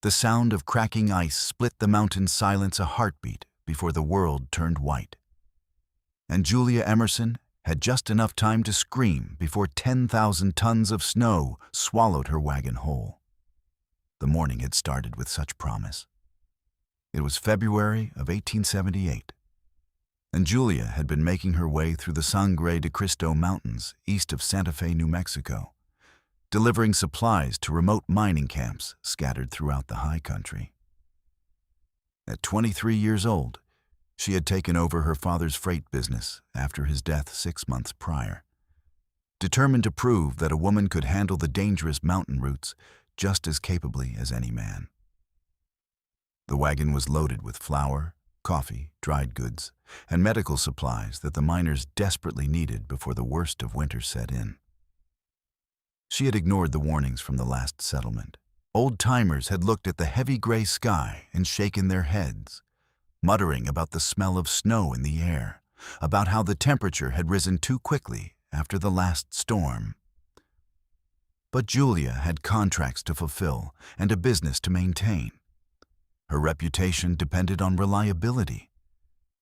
The sound of cracking ice split the mountain's silence a heartbeat before the world turned white. And Julia Emerson had just enough time to scream before 10,000 tons of snow swallowed her wagon whole. The morning had started with such promise. It was February of 1878, and Julia had been making her way through the Sangre de Cristo Mountains east of Santa Fe, New Mexico, delivering supplies to remote mining camps scattered throughout the high country. At 23 years old, she had taken over her father's freight business after his death 6 months prior, determined to prove that a woman could handle the dangerous mountain routes just as capably as any man. The wagon was loaded with flour, coffee, dried goods, and medical supplies that the miners desperately needed before the worst of winter set in. She had ignored the warnings from the last settlement. Old-timers had looked at the heavy gray sky and shaken their heads, muttering about the smell of snow in the air, about how the temperature had risen too quickly after the last storm. But Julia had contracts to fulfill and a business to maintain. Her reputation depended on reliability,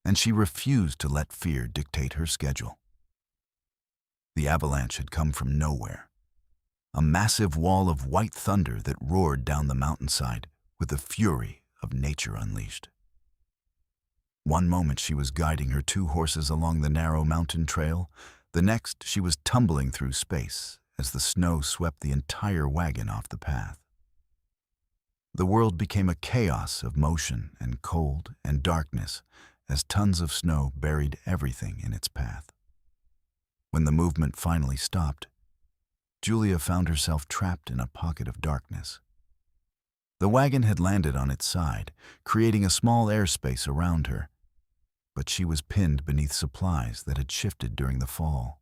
and she refused to let fear dictate her schedule. The avalanche had come from nowhere, a massive wall of white thunder that roared down the mountainside with the fury of nature unleashed. One moment she was guiding her 2 horses along the narrow mountain trail, the next she was tumbling through space as the snow swept the entire wagon off the path. The world became a chaos of motion and cold and darkness as tons of snow buried everything in its path. When the movement finally stopped, Julia found herself trapped in a pocket of darkness. The wagon had landed on its side, creating a small airspace around her, but she was pinned beneath supplies that had shifted during the fall.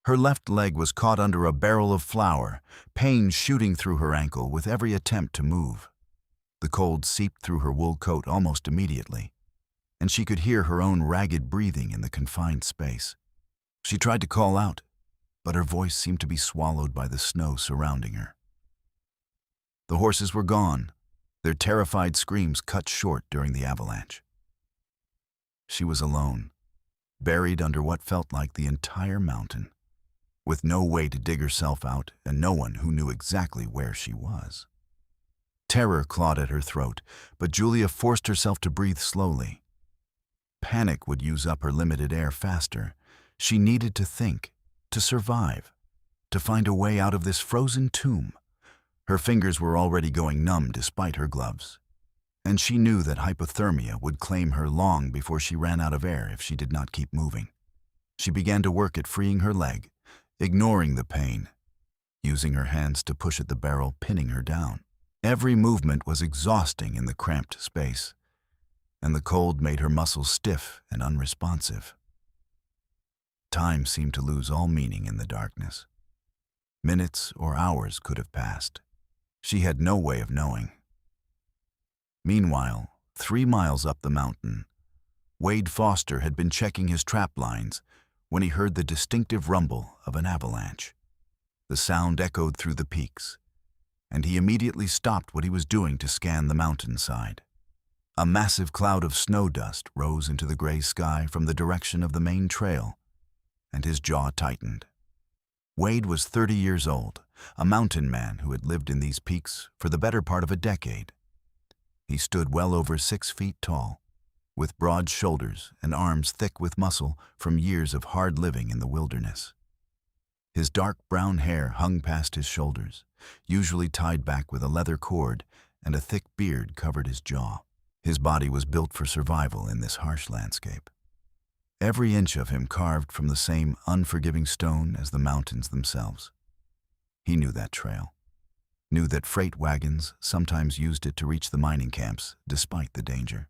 Her left leg was caught under a barrel of flour, pain shooting through her ankle with every attempt to move. The cold seeped through her wool coat almost immediately, and she could hear her own ragged breathing in the confined space. She tried to call out, but her voice seemed to be swallowed by the snow surrounding her. The horses were gone, their terrified screams cut short during the avalanche. She was alone, buried under what felt like the entire mountain, with no way to dig herself out and no one who knew exactly where she was. Terror clawed at her throat, but Julia forced herself to breathe slowly. Panic would use up her limited air faster. She needed to think, to survive, to find a way out of this frozen tomb. Her fingers were already going numb despite her gloves, and she knew that hypothermia would claim her long before she ran out of air if she did not keep moving. She began to work at freeing her leg, ignoring the pain, using her hands to push at the barrel, pinning her down. Every movement was exhausting in the cramped space, and the cold made her muscles stiff and unresponsive. Time seemed to lose all meaning in the darkness. Minutes or hours could have passed. She had no way of knowing. Meanwhile, 3 miles up the mountain, Wade Foster had been checking his trap lines when he heard the distinctive rumble of an avalanche. The sound echoed through the peaks, and he immediately stopped what he was doing to scan the mountainside. A massive cloud of snow dust rose into the gray sky from the direction of the main trail, and his jaw tightened. Wade was 30 years old, a mountain man who had lived in these peaks for the better part of a decade. He stood well over 6 feet tall, with broad shoulders and arms thick with muscle from years of hard living in the wilderness. His dark brown hair hung past his shoulders, usually tied back with a leather cord, and a thick beard covered his jaw. His body was built for survival in this harsh landscape. Every inch of him carved from the same unforgiving stone as the mountains themselves. He knew that trail, knew that freight wagons sometimes used it to reach the mining camps despite the danger.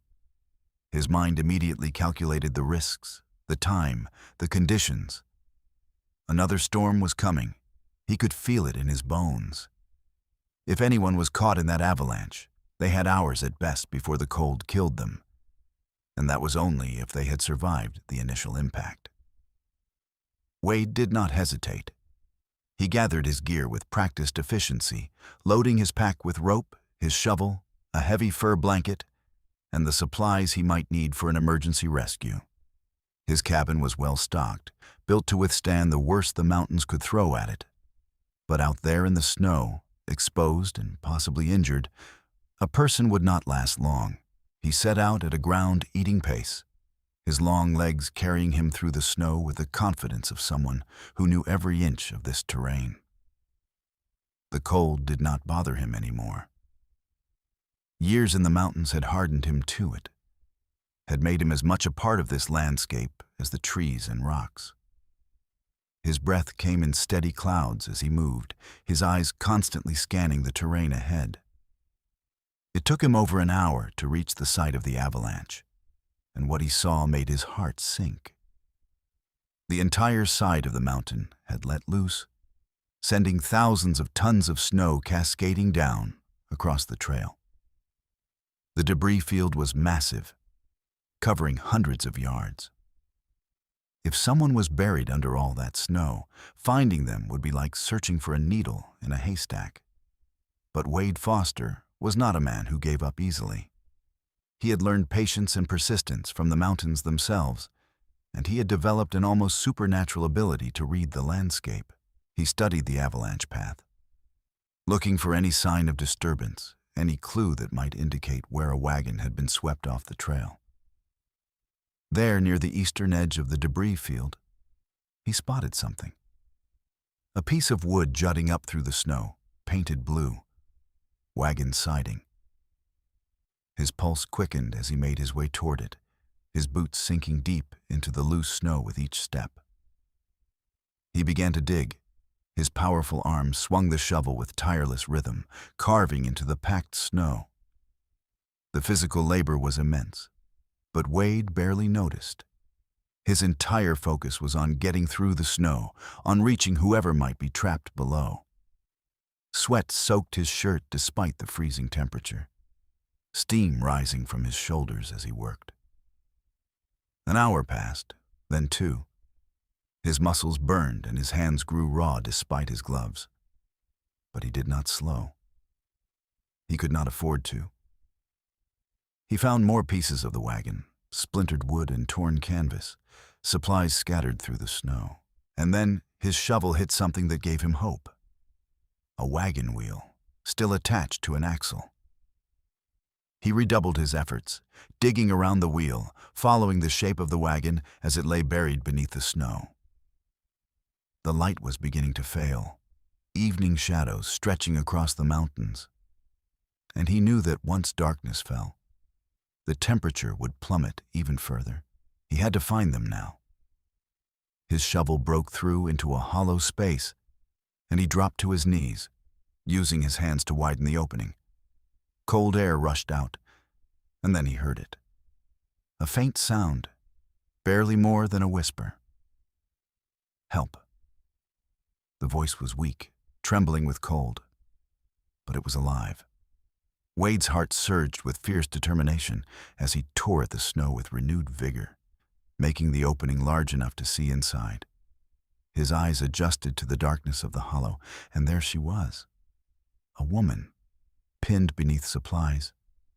His mind immediately calculated the risks, the time, the conditions. Another storm was coming. He could feel it in his bones. If anyone was caught in that avalanche, they had hours at best before the cold killed them, and that was only if they had survived the initial impact. Wade did not hesitate. He gathered his gear with practiced efficiency, loading his pack with rope, his shovel, a heavy fur blanket, and the supplies he might need for an emergency rescue. His cabin was well stocked, built to withstand the worst the mountains could throw at it. But out there in the snow, exposed and possibly injured, a person would not last long. He set out at a ground-eating pace, his long legs carrying him through the snow with the confidence of someone who knew every inch of this terrain. The cold did not bother him anymore. Years in the mountains had hardened him to it, had made him as much a part of this landscape as the trees and rocks. His breath came in steady clouds as he moved, his eyes constantly scanning the terrain ahead. It took him over an hour to reach the site of the avalanche, and what he saw made his heart sink. The entire side of the mountain had let loose, sending thousands of tons of snow cascading down across the trail. The debris field was massive, covering hundreds of yards. If someone was buried under all that snow, finding them would be like searching for a needle in a haystack. But Wade Foster was not a man who gave up easily. He had learned patience and persistence from the mountains themselves, and he had developed an almost supernatural ability to read the landscape. He studied the avalanche path, looking for any sign of disturbance, any clue that might indicate where a wagon had been swept off the trail. There, near the eastern edge of the debris field, he spotted something. A piece of wood jutting up through the snow, painted blue. Wagon siding. His pulse quickened as he made his way toward it, his boots sinking deep into the loose snow with each step. He began to dig. His powerful arms swung the shovel with tireless rhythm, carving into the packed snow. The physical labor was immense, but Wade barely noticed. His entire focus was on getting through the snow, on reaching whoever might be trapped below. Sweat soaked his shirt despite the freezing temperature, steam rising from his shoulders as he worked. An hour passed, then two. His muscles burned and his hands grew raw despite his gloves. But he did not slow. He could not afford to. He found more pieces of the wagon, splintered wood and torn canvas, supplies scattered through the snow. And then his shovel hit something that gave him hope. A wagon wheel, still attached to an axle. He redoubled his efforts, digging around the wheel, following the shape of the wagon as it lay buried beneath the snow. The light was beginning to fail, evening shadows stretching across the mountains. And he knew that once darkness fell, the temperature would plummet even further. He had to find them now. His shovel broke through into a hollow space, and he dropped to his knees, using his hands to widen the opening. Cold air rushed out, and then he heard it. A faint sound, barely more than a whisper. Help. The voice was weak, trembling with cold, but it was alive. Wade's heart surged with fierce determination as he tore at the snow with renewed vigor, making the opening large enough to see inside. His eyes adjusted to the darkness of the hollow, and there she was. A woman, pinned beneath supplies,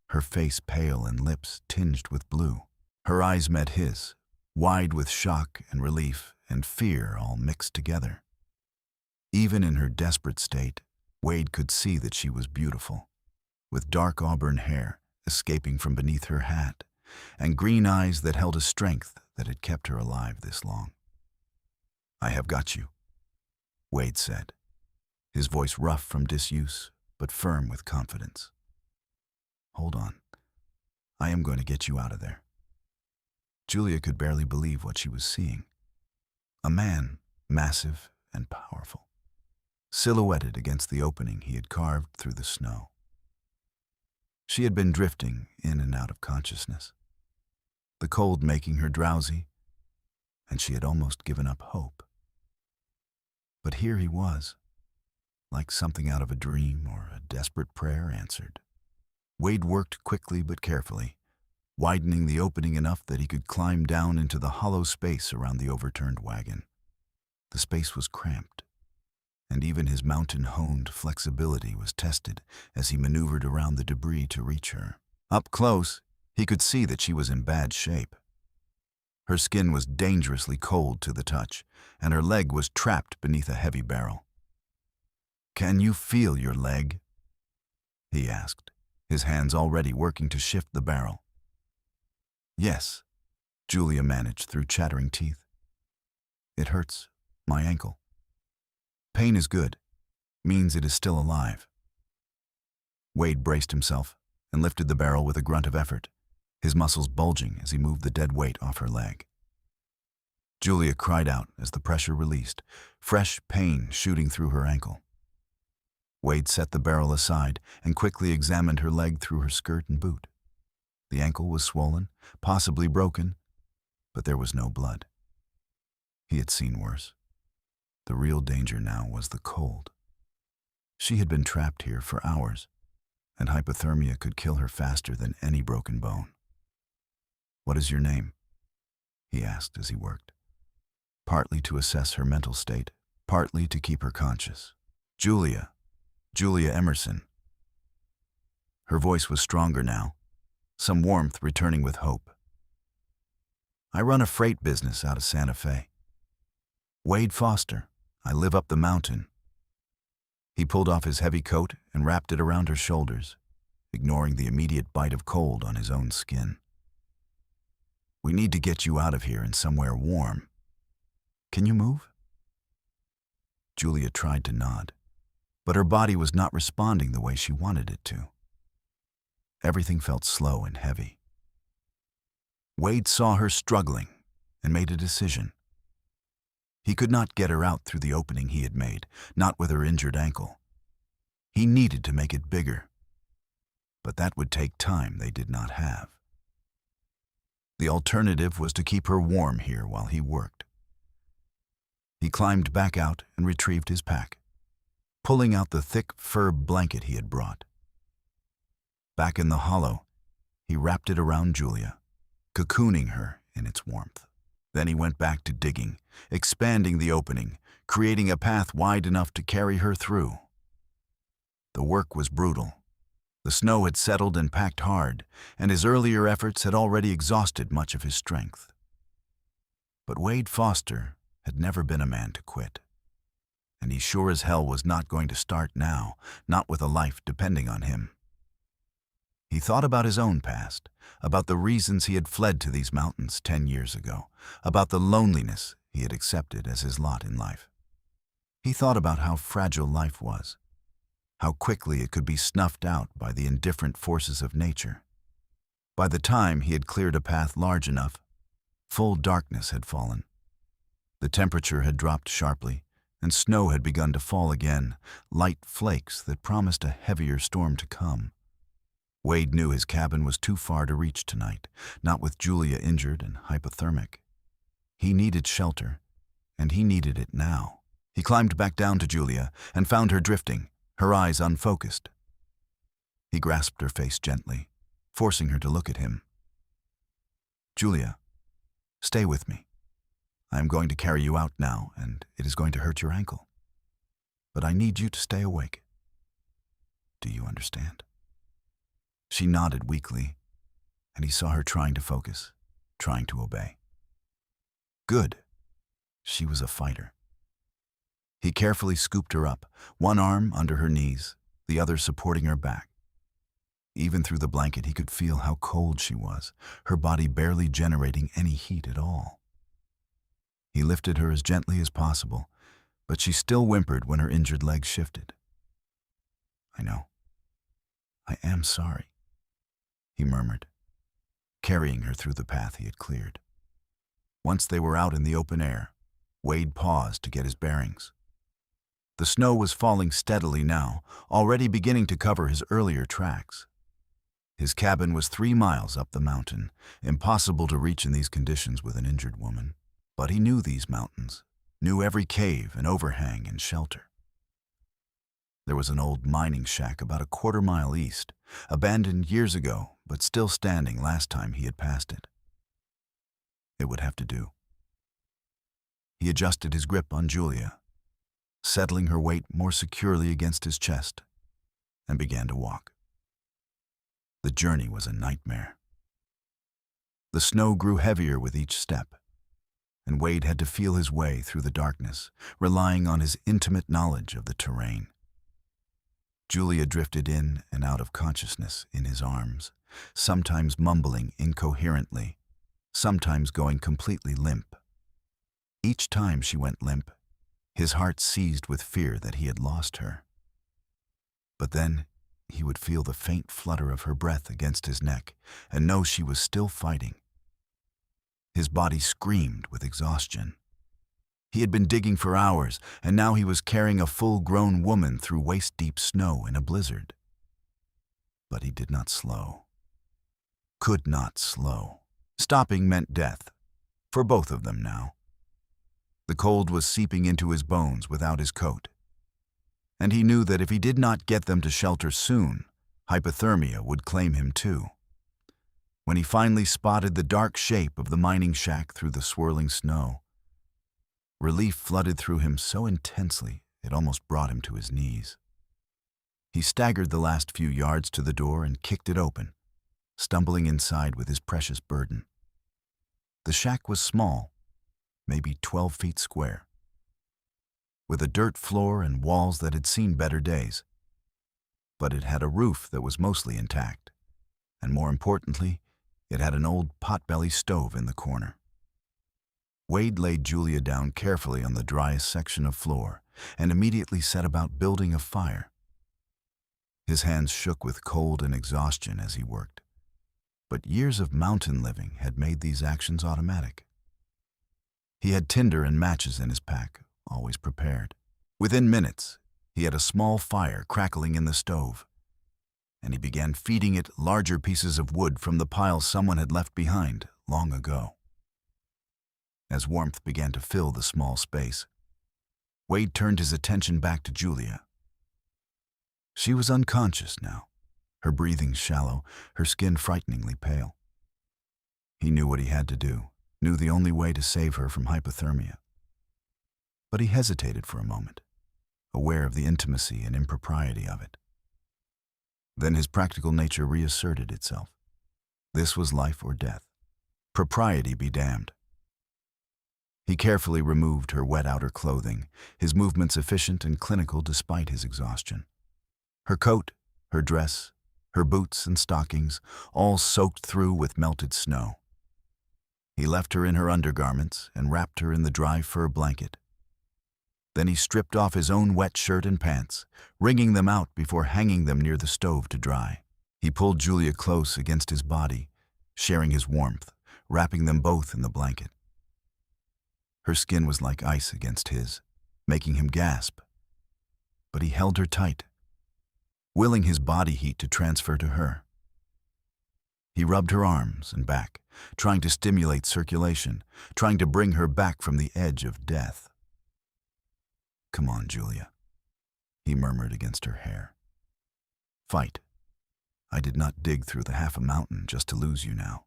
her face pale and lips tinged with blue. Her eyes met his, wide with shock and relief and fear all mixed together. Even in her desperate state, Wade could see that she was beautiful, with dark auburn hair escaping from beneath her hat, and green eyes that held a strength that had kept her alive this long. "I have got you," Wade said, his voice rough from disuse, but firm with confidence. "Hold on. I am going to get you out of there." Julia could barely believe what she was seeing. A man, massive and powerful, silhouetted against the opening he had carved through the snow. She had been drifting in and out of consciousness, the cold making her drowsy, and she had almost given up hope. But here he was, like something out of a dream or a desperate prayer answered. Wade worked quickly but carefully, widening the opening enough that he could climb down into the hollow space around the overturned wagon. The space was cramped, and even his mountain-honed flexibility was tested as he maneuvered around the debris to reach her. Up close, he could see that she was in bad shape. Her skin was dangerously cold to the touch, and her leg was trapped beneath a heavy barrel. "Can you feel your leg?" he asked, his hands already working to shift the barrel. "Yes," Julia managed through chattering teeth. "It hurts, my ankle. Pain is good, means it is still alive." Wade braced himself and lifted the barrel with a grunt of effort, his muscles bulging as he moved the dead weight off her leg. Julia cried out as the pressure released, fresh pain shooting through her ankle. Wade set the barrel aside and quickly examined her leg through her skirt and boot. The ankle was swollen, possibly broken, but there was no blood. He had seen worse. The real danger now was the cold. She had been trapped here for hours, and hypothermia could kill her faster than any broken bone. "What is your name?" he asked as he worked, partly to assess her mental state, partly to keep her conscious. Julia Emerson." Her voice was stronger now, some warmth returning with hope. "I run a freight business out of Santa Fe. Wade Foster. I live up the mountain." He pulled off his heavy coat and wrapped it around her shoulders, ignoring the immediate bite of cold on his own skin. "We need to get you out of here and somewhere warm. Can you move?" Julia tried to nod, but her body was not responding the way she wanted it to. Everything felt slow and heavy. Wade saw her struggling and made a decision. He could not get her out through the opening he had made, not with her injured ankle. He needed to make it bigger, but that would take time they did not have. The alternative was to keep her warm here while he worked. He climbed back out and retrieved his pack, pulling out the thick fur blanket he had brought. Back in the hollow, he wrapped it around Julia, cocooning her in its warmth. Then he went back to digging, expanding the opening, creating a path wide enough to carry her through. The work was brutal. The snow had settled and packed hard, and his earlier efforts had already exhausted much of his strength. But Wade Foster had never been a man to quit, and he sure as hell was not going to start now, not with a life depending on him. He thought about his own past, about the reasons he had fled to these mountains 10 years ago, about the loneliness he had accepted as his lot in life. He thought about how fragile life was, how quickly it could be snuffed out by the indifferent forces of nature. By the time he had cleared a path large enough, full darkness had fallen. The temperature had dropped sharply, and snow had begun to fall again, light flakes that promised a heavier storm to come. Wade knew his cabin was too far to reach tonight, not with Julia injured and hypothermic. He needed shelter, and he needed it now. He climbed back down to Julia and found her drifting, her eyes unfocused. He grasped her face gently, forcing her to look at him. "Julia, stay with me. I am going to carry you out now, and it is going to hurt your ankle. But I need you to stay awake. Do you understand?" She nodded weakly, and he saw her trying to focus, trying to obey. Good. She was a fighter. He carefully scooped her up, one arm under her knees, the other supporting her back. Even through the blanket, he could feel how cold she was, her body barely generating any heat at all. He lifted her as gently as possible, but she still whimpered when her injured leg shifted. "I know. I am sorry," he murmured, carrying her through the path he had cleared. Once they were out in the open air, Wade paused to get his bearings. The snow was falling steadily now, already beginning to cover his earlier tracks. His cabin was 3 miles up the mountain, impossible to reach in these conditions with an injured woman. But he knew these mountains, knew every cave and overhang and shelter. There was an old mining shack about a 1/4 mile east, abandoned years ago, but still standing last time he had passed it. It would have to do. He adjusted his grip on Julia. settling her weight more securely against his chest, and began to walk. The journey was a nightmare. The snow grew heavier with each step, and Wade had to feel his way through the darkness, relying on his intimate knowledge of the terrain. Julia drifted in and out of consciousness in his arms, sometimes mumbling incoherently, sometimes going completely limp. Each time she went limp, his heart seized with fear that he had lost her. But then he would feel the faint flutter of her breath against his neck and know she was still fighting. His body screamed with exhaustion. He had been digging for hours, and now he was carrying a full-grown woman through waist-deep snow in a blizzard. But he did not slow. Could not slow. Stopping meant death, for both of them now. The cold was seeping into his bones without his coat, and he knew that if he did not get them to shelter soon, hypothermia would claim him too. When he finally spotted the dark shape of the mining shack through the swirling snow, relief flooded through him so intensely it almost brought him to his knees. He staggered the last few yards to the door and kicked it open, stumbling inside with his precious burden. The shack was small, maybe 12 feet square, with a dirt floor and walls that had seen better days. But it had a roof that was mostly intact, and more importantly, it had an old potbelly stove in the corner. Wade laid Julia down carefully on the driest section of floor and immediately set about building a fire. His hands shook with cold and exhaustion as he worked, but years of mountain living had made these actions automatic. He had tinder and matches in his pack, always prepared. Within minutes, he had a small fire crackling in the stove, and he began feeding it larger pieces of wood from the pile someone had left behind long ago. As warmth began to fill the small space, Wade turned his attention back to Julia. She was unconscious now, her breathing shallow, her skin frighteningly pale. He knew what he had to do, knew the only way to save her from hypothermia. But he hesitated for a moment, aware of the intimacy and impropriety of it. Then his practical nature reasserted itself. This was life or death. Propriety be damned. He carefully removed her wet outer clothing, his movements efficient and clinical despite his exhaustion. Her coat, her dress, her boots and stockings, all soaked through with melted snow. He left her in her undergarments and wrapped her in the dry fur blanket. Then he stripped off his own wet shirt and pants, wringing them out before hanging them near the stove to dry. He pulled Julia close against his body, sharing his warmth, wrapping them both in the blanket. Her skin was like ice against his, making him gasp. But he held her tight, willing his body heat to transfer to her. He rubbed her arms and back, trying to stimulate circulation, trying to bring her back from the edge of death. "Come on, Julia," he murmured against her hair. "Fight. I did not dig through the half a mountain just to lose you now."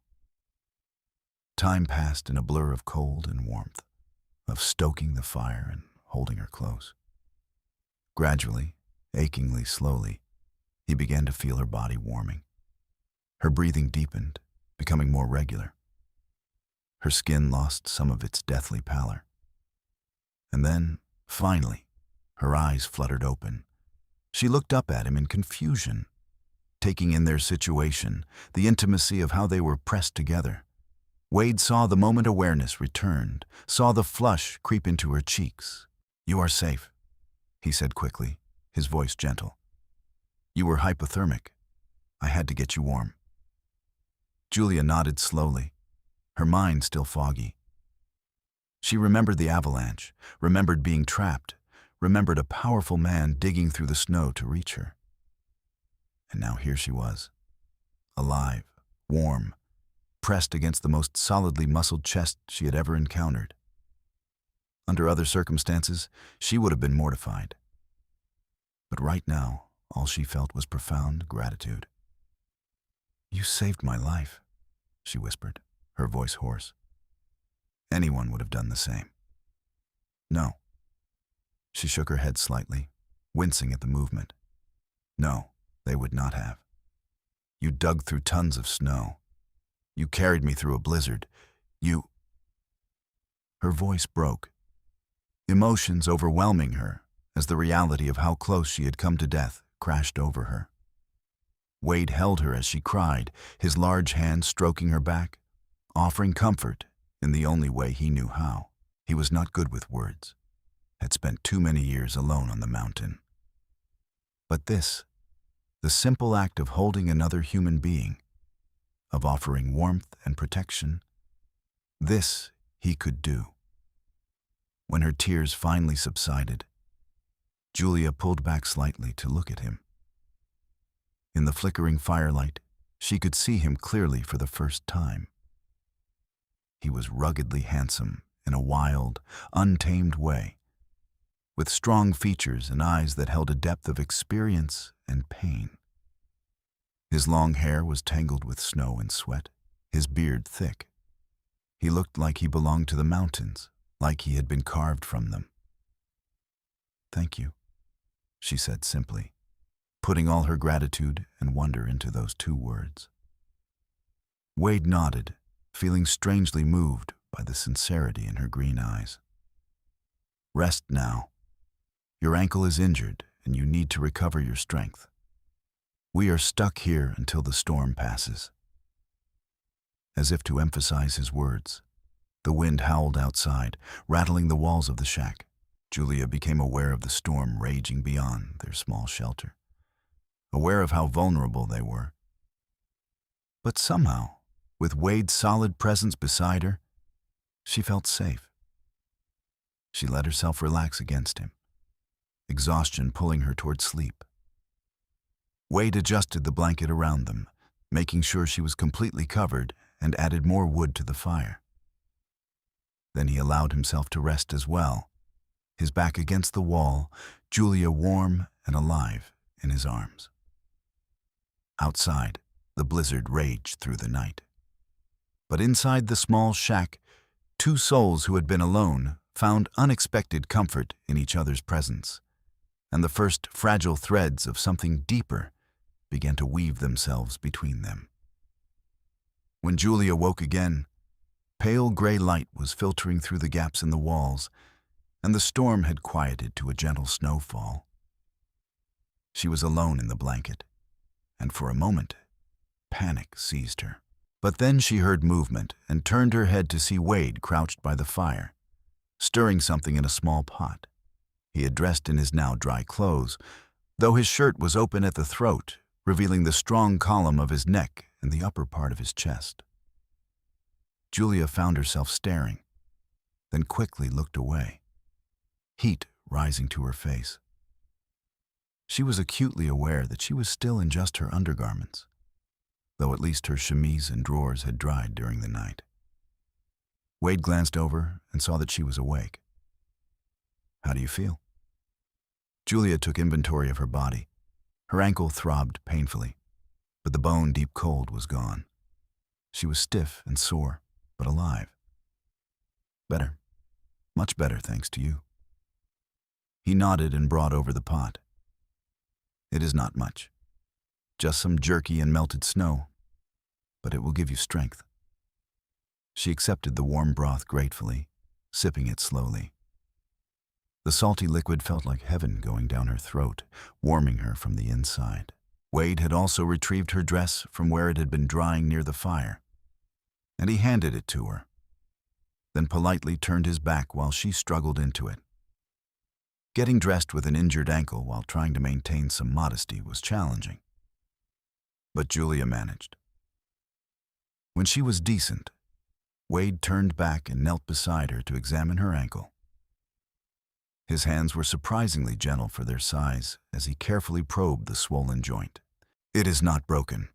Time passed in a blur of cold and warmth, of stoking the fire and holding her close. Gradually, achingly slowly, he began to feel her body warming. Her breathing deepened, becoming more regular. Her skin lost some of its deathly pallor. And then, finally, her eyes fluttered open. She looked up at him in confusion, taking in their situation, the intimacy of how they were pressed together. Wade saw the moment awareness returned, saw the flush creep into her cheeks. "You are safe," he said quickly, his voice gentle. "You were hypothermic. I had to get you warm." Julia nodded slowly, her mind still foggy. She remembered the avalanche, remembered being trapped, remembered a powerful man digging through the snow to reach her. And now here she was, alive, warm, pressed against the most solidly muscled chest she had ever encountered. Under other circumstances, she would have been mortified. But right now, all she felt was profound gratitude. "You saved my life," she whispered, her voice hoarse. Anyone would have done the same. "No." She shook her head slightly, wincing at the movement. No, they would not have. You dug through tons of snow. You carried me through a blizzard. You... Her voice broke, emotions overwhelming her as the reality of how close she had come to death crashed over her. Wade held her as she cried, his large hand stroking her back, offering comfort in the only way he knew how. He was not good with words, had spent too many years alone on the mountain. But this, the simple act of holding another human being, of offering warmth and protection, this he could do. When her tears finally subsided, Julia pulled back slightly to look at him. In the flickering firelight, she could see him clearly for the first time. He was ruggedly handsome in a wild, untamed way, with strong features and eyes that held a depth of experience and pain. His long hair was tangled with snow and sweat, his beard thick. He looked like he belonged to the mountains, like he had been carved from them. "Thank you," she said simply, putting all her gratitude and wonder into those two words. Wade nodded, feeling strangely moved by the sincerity in her green eyes. "Rest now. Your ankle is injured and you need to recover your strength. We are stuck here until the storm passes." As if to emphasize his words, the wind howled outside, rattling the walls of the shack. Julia became aware of the storm raging beyond their small shelter, aware of how vulnerable they were. But somehow, with Wade's solid presence beside her, she felt safe. She let herself relax against him, exhaustion pulling her toward sleep. Wade adjusted the blanket around them, making sure she was completely covered, and added more wood to the fire. Then he allowed himself to rest as well, his back against the wall, Julia warm and alive in his arms. Outside, the blizzard raged through the night. But inside the small shack, two souls who had been alone found unexpected comfort in each other's presence, and the first fragile threads of something deeper began to weave themselves between them. When Julia woke again, pale gray light was filtering through the gaps in the walls, and the storm had quieted to a gentle snowfall. She was alone in the blanket, and for a moment, panic seized her. But then she heard movement and turned her head to see Wade crouched by the fire, stirring something in a small pot. He had dressed in his now dry clothes, though his shirt was open at the throat, revealing the strong column of his neck and the upper part of his chest. Julia found herself staring, then quickly looked away, heat rising to her face. She was acutely aware that she was still in just her undergarments, though at least her chemise and drawers had dried during the night. Wade glanced over and saw that she was awake. "How do you feel?" Julia took inventory of her body. Her ankle throbbed painfully, but the bone-deep cold was gone. She was stiff and sore, but alive. "Better. Much better, thanks to you." He nodded and brought over the pot. "It is not much. Just some jerky and melted snow, but it will give you strength." She accepted the warm broth gratefully, sipping it slowly. The salty liquid felt like heaven going down her throat, warming her from the inside. Wade had also retrieved her dress from where it had been drying near the fire, and he handed it to her, then politely turned his back while she struggled into it. Getting dressed with an injured ankle while trying to maintain some modesty was challenging, but Julia managed. When she was decent, Wade turned back and knelt beside her to examine her ankle. His hands were surprisingly gentle for their size as he carefully probed the swollen joint. "It is not broken,"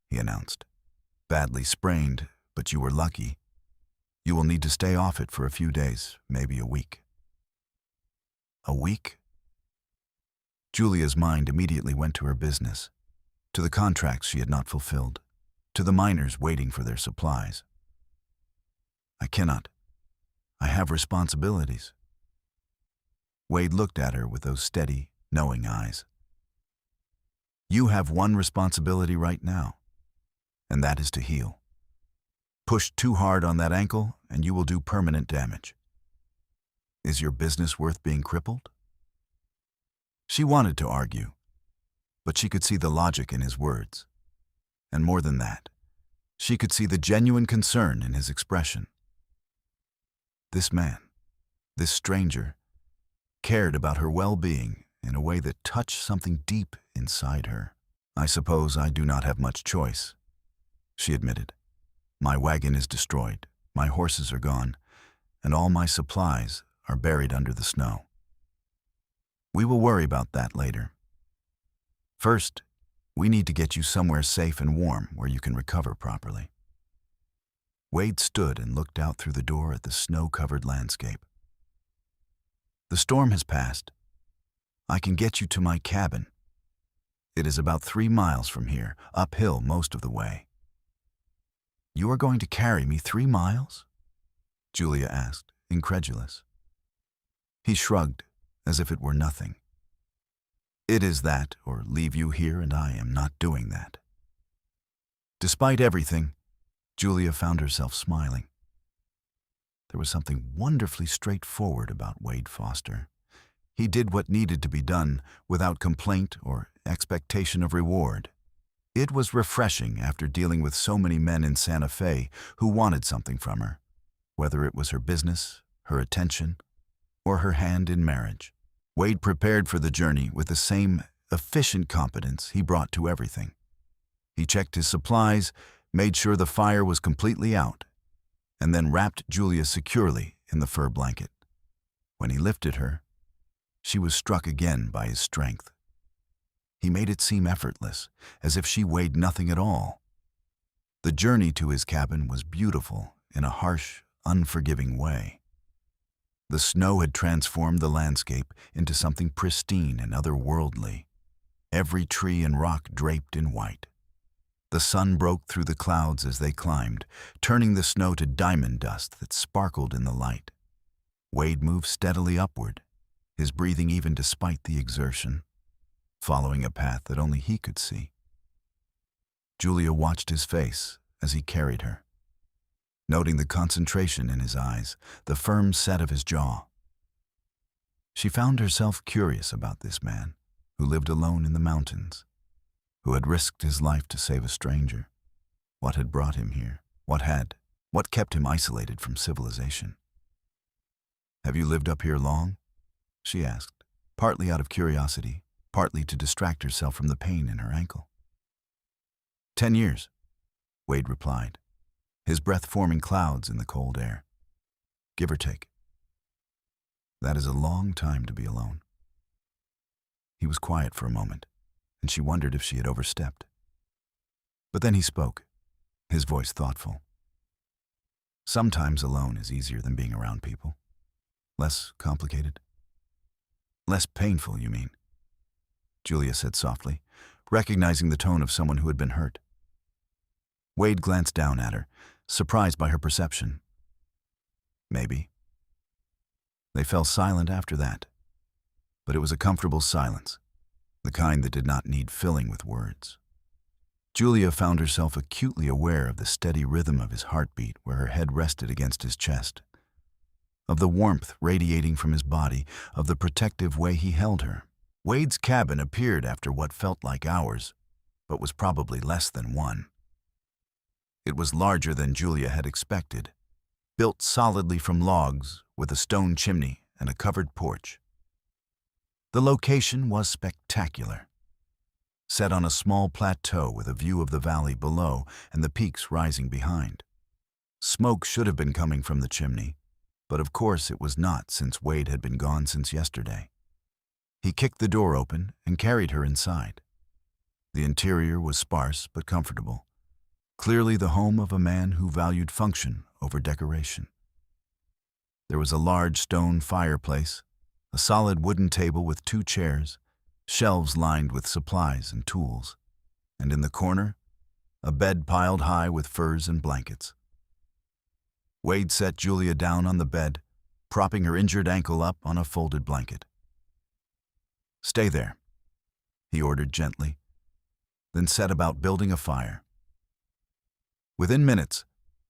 he announced. "Badly sprained, but you were lucky. You will need to stay off it for a few days, maybe a week." "A week?" Julia's mind immediately went to her business, to the contracts she had not fulfilled, to the miners waiting for their supplies. "I cannot. I have responsibilities." Wade looked at her with those steady, knowing eyes. You have one responsibility right now, and that is to heal. Push too hard on that ankle, and you will do permanent damage. Is your business worth being crippled? She wanted to argue, but she could see the logic in his words. And more than that, she could see the genuine concern in his expression. This man, this stranger, cared about her well-being in a way that touched something deep inside her. I suppose I do not have much choice, she admitted. My wagon is destroyed, my horses are gone, and all my supplies are buried under the snow. We will worry about that later. First, we need to get you somewhere safe and warm where you can recover properly. Wade stood and looked out through the door at the snow-covered landscape. The storm has passed. I can get you to my cabin. It is about 3 miles from here, uphill most of the way. You are going to carry me 3 miles? Julia asked, incredulous. He shrugged, as if it were nothing. It is that, or leave you here, and I am not doing that. Despite everything, Julia found herself smiling. There was something wonderfully straightforward about Wade Foster. He did what needed to be done without complaint or expectation of reward. It was refreshing after dealing with so many men in Santa Fe who wanted something from her, whether it was her business, her attention, or her hand in marriage. Wade prepared for the journey with the same efficient competence he brought to everything. He checked his supplies, made sure the fire was completely out, and then wrapped Julia securely in the fur blanket. When he lifted her, she was struck again by his strength. He made it seem effortless, as if she weighed nothing at all. The journey to his cabin was beautiful in a harsh, unforgiving way. The snow had transformed the landscape into something pristine and otherworldly, every tree and rock draped in white. The sun broke through the clouds as they climbed, turning the snow to diamond dust that sparkled in the light. Wade moved steadily upward, his breathing even despite the exertion, following a path that only he could see. Julia watched his face as he carried her, noting the concentration in his eyes, the firm set of his jaw. She found herself curious about this man who lived alone in the mountains, who had risked his life to save a stranger. What had brought him here? What kept him isolated from civilization? Have you lived up here long? She asked, partly out of curiosity, partly to distract herself from the pain in her ankle. 10 years, Wade replied, his breath forming clouds in the cold air. Give or take. That is a long time to be alone. He was quiet for a moment, and she wondered if she had overstepped. But then he spoke, his voice thoughtful. Sometimes alone is easier than being around people. Less complicated. Less painful, you mean? Julia said softly, recognizing the tone of someone who had been hurt. Wade glanced down at her, surprised by her perception. Maybe. They fell silent after that, but it was a comfortable silence, the kind that did not need filling with words. Julia found herself acutely aware of the steady rhythm of his heartbeat where her head rested against his chest, of the warmth radiating from his body, of the protective way he held her. Wade's cabin appeared after what felt like hours, but was probably less than one. It was larger than Julia had expected, built solidly from logs with a stone chimney and a covered porch. The location was spectacular, set on a small plateau with a view of the valley below and the peaks rising behind. Smoke should have been coming from the chimney, but of course it was not since Wade had been gone since yesterday. He kicked the door open and carried her inside. The interior was sparse but comfortable, clearly the home of a man who valued function over decoration. There was a large stone fireplace, a solid wooden table with 2 chairs, shelves lined with supplies and tools, and in the corner, a bed piled high with furs and blankets. Wade set Julia down on the bed, propping her injured ankle up on a folded blanket. Stay there, he ordered gently, then set about building a fire. Within minutes,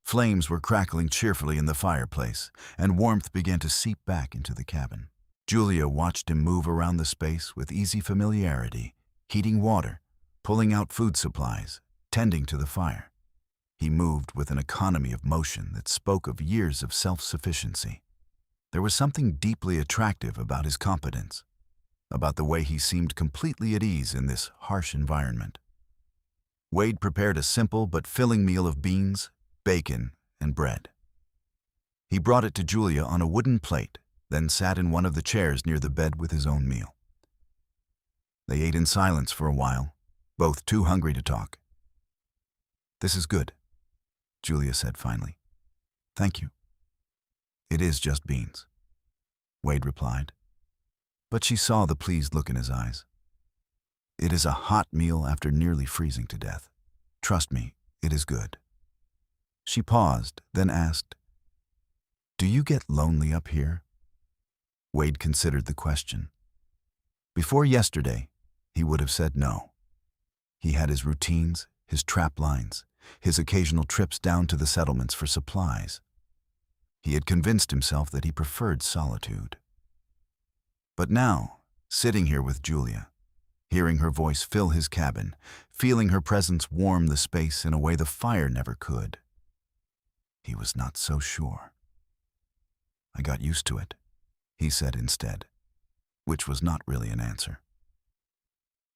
flames were crackling cheerfully in the fireplace, and warmth began to seep back into the cabin. Julia watched him move around the space with easy familiarity, heating water, pulling out food supplies, tending to the fire. He moved with an economy of motion that spoke of years of self-sufficiency. There was something deeply attractive about his competence, about the way he seemed completely at ease in this harsh environment. Wade prepared a simple but filling meal of beans, bacon, and bread. He brought it to Julia on a wooden plate, then sat in one of the chairs near the bed with his own meal. They ate in silence for a while, both too hungry to talk. "This is good," Julia said finally. "Thank you." "It is just beans," Wade replied. But she saw the pleased look in his eyes. "It is a hot meal after nearly freezing to death. Trust me, it is good." She paused, then asked, "Do you get lonely up here?" Wade considered the question. Before yesterday, he would have said no. He had his routines, his trap lines, his occasional trips down to the settlements for supplies. He had convinced himself that he preferred solitude. But now, sitting here with Julia, hearing her voice fill his cabin, feeling her presence warm the space in a way the fire never could, he was not so sure. "I got used to it," he said instead, which was not really an answer.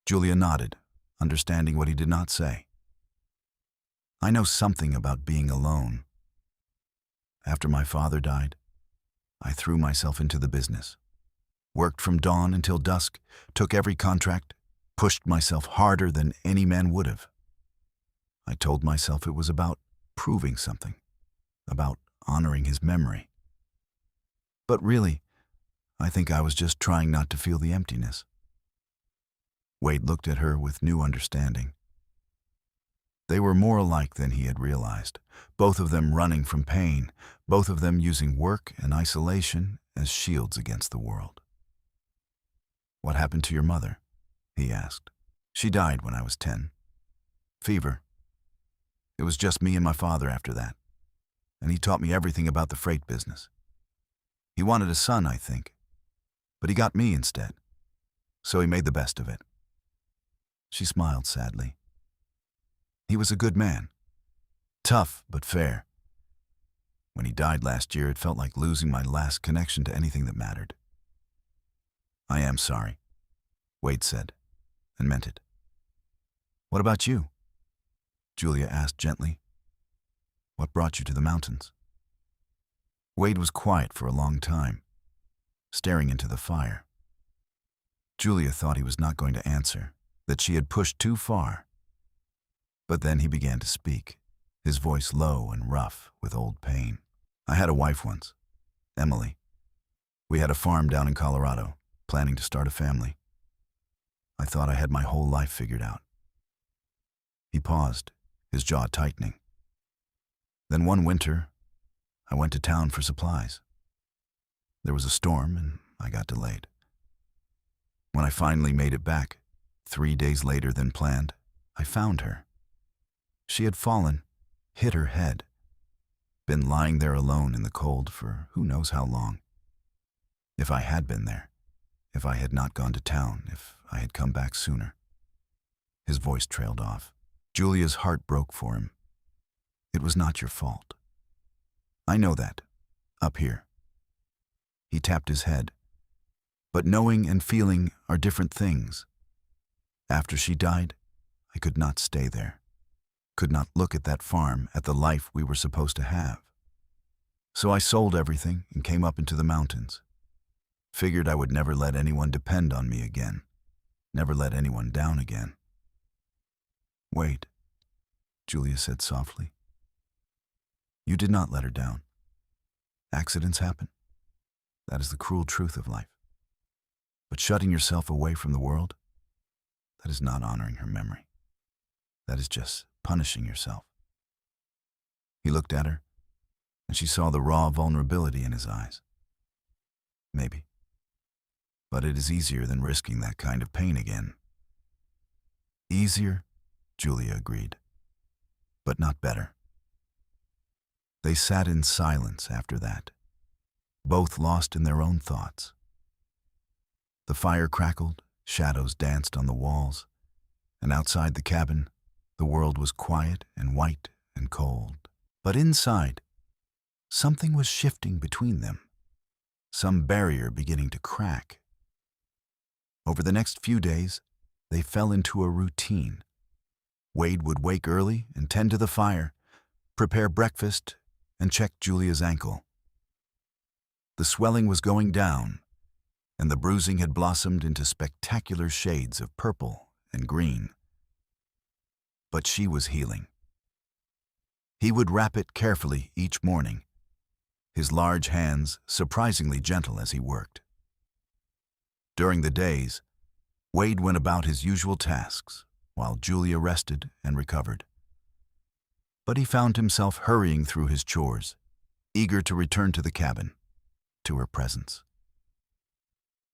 Julia nodded, understanding what he did not say. "I know something about being alone. After my father died, I threw myself into the business. Worked from dawn until dusk, took every contract, pushed myself harder than any man would have. I told myself it was about proving something, about honoring his memory. But really, I think I was just trying not to feel the emptiness." Wade looked at her with new understanding. They were more alike than he had realized, both of them running from pain, both of them using work and isolation as shields against the world. "What happened to your mother?" he asked. "She died when I was 10. Fever. It was just me and my father after that, and he taught me everything about the freight business. He wanted a son, I think, but he got me instead, so he made the best of it." She smiled sadly. "He was a good man, tough but fair. When he died last year, it felt like losing my last connection to anything that mattered." "I am sorry," Wade said, and meant it. "What about you?" Julia asked gently. "What brought you to the mountains?" Wade was quiet for a long time, staring into the fire. Julia thought he was not going to answer, that she had pushed too far. But then he began to speak, his voice low and rough with old pain. "I had a wife once, Emily. We had a farm down in Colorado, planning to start a family. I thought I had my whole life figured out." He paused, his jaw tightening. "Then one winter, I went to town for supplies. There was a storm and I got delayed. When I finally made it back, 3 days later than planned, I found her. She had fallen, hit her head, been lying there alone in the cold for who knows how long. If I had been there, if I had not gone to town, if I had come back sooner." His voice trailed off. Julia's heart broke for him. "It was not your fault. I know that, up here." He tapped his head. "But knowing and feeling are different things. After she died, I could not stay there. Could not look at that farm, at the life we were supposed to have. So I sold everything and came up into the mountains. Figured I would never let anyone depend on me again. Never let anyone down again." "Wait," Julia said softly. "You did not let her down. Accidents happen. That is the cruel truth of life. But shutting yourself away from the world, that is not honoring her memory. That is just punishing yourself." He looked at her, and she saw the raw vulnerability in his eyes. "Maybe. but it is easier than risking that kind of pain again. Easier, Julia agreed, but not better. They sat in silence after that, both lost in their own thoughts. The fire crackled, shadows danced on the walls, and outside the cabin, the world was quiet and white and cold. But inside, something was shifting between them, some barrier beginning to crack. Over the next few days, they fell into a routine. Wade would wake early and tend to the fire, prepare breakfast, and check Julia's ankle. The swelling was going down, and the bruising had blossomed into spectacular shades of purple and green. But she was healing. He would wrap it carefully each morning, his large hands surprisingly gentle as he worked. During the days, Wade went about his usual tasks, while Julia rested and recovered. But he found himself hurrying through his chores, eager to return to the cabin, to her presence.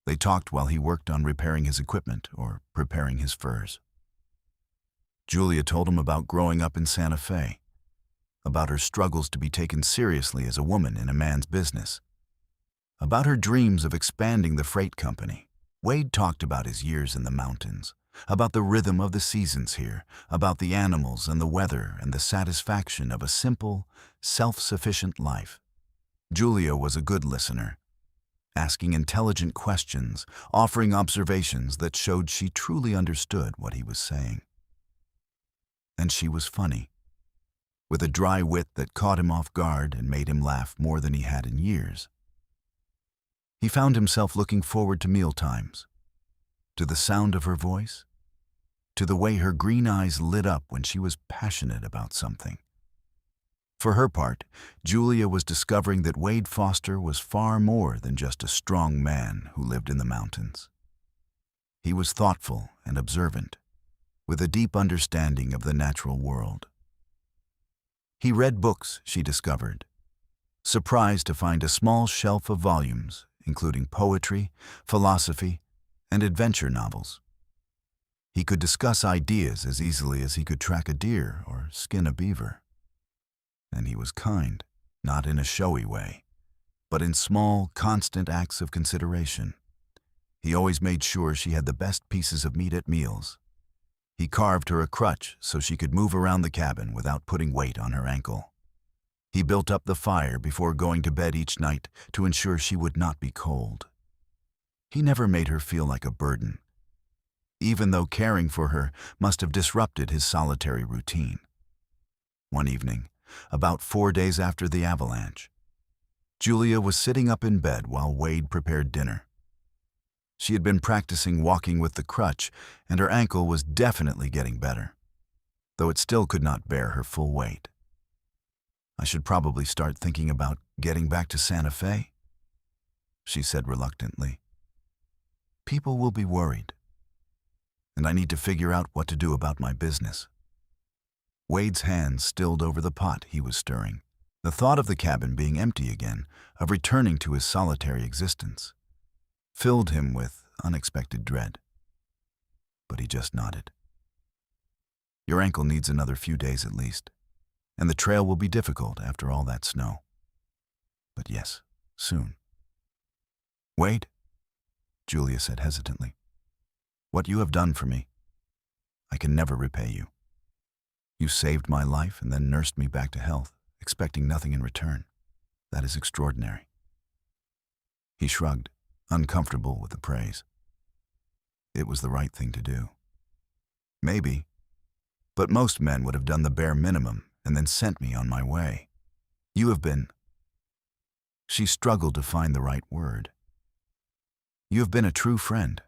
They talked while he worked on repairing his equipment or preparing his furs. Julia told him about growing up in Santa Fe, about her struggles to be taken seriously as a woman in a man's business, about her dreams of expanding the freight company. Wade talked about his years in the mountains, about the rhythm of the seasons here, about the animals and the weather and the satisfaction of a simple, self-sufficient life. Julia was a good listener, asking intelligent questions, offering observations that showed she truly understood what he was saying. And she was funny, with a dry wit that caught him off guard and made him laugh more than he had in years. He found himself looking forward to mealtimes, to the sound of her voice, to the way her green eyes lit up when she was passionate about something. For her part, Julia was discovering that Wade Foster was far more than just a strong man who lived in the mountains. He was thoughtful and observant, with a deep understanding of the natural world. He read books, she discovered, surprised to find a small shelf of volumes, including poetry, philosophy, and adventure novels. He could discuss ideas as easily as he could track a deer or skin a beaver. And he was kind, not in a showy way, but in small, constant acts of consideration. He always made sure she had the best pieces of meat at meals. He carved her a crutch so she could move around the cabin without putting weight on her ankle. He built up the fire before going to bed each night to ensure she would not be cold. He never made her feel like a burden, even though caring for her must have disrupted his solitary routine. One evening, about 4 days after the avalanche, Julia was sitting up in bed while Wade prepared dinner. She had been practicing walking with the crutch, and her ankle was definitely getting better, though it still could not bear her full weight. "I should probably start thinking about getting back to Santa Fe," she said reluctantly. "People will be worried, and I need to figure out what to do about my business." Wade's hands stilled over the pot he was stirring. The thought of the cabin being empty again, of returning to his solitary existence, filled him with unexpected dread. But he just nodded. "Your ankle needs another few days at least, and the trail will be difficult after all that snow. But yes, soon." "Wade," Julia said hesitantly, "what you have done for me, I can never repay you. You saved my life and then nursed me back to health, expecting nothing in return. That is extraordinary." He shrugged, uncomfortable with the praise. It was the right thing to do. Maybe, but most men would have done the bare minimum and then sent me on my way. You have been... She struggled to find the right word. "You have been a true friend."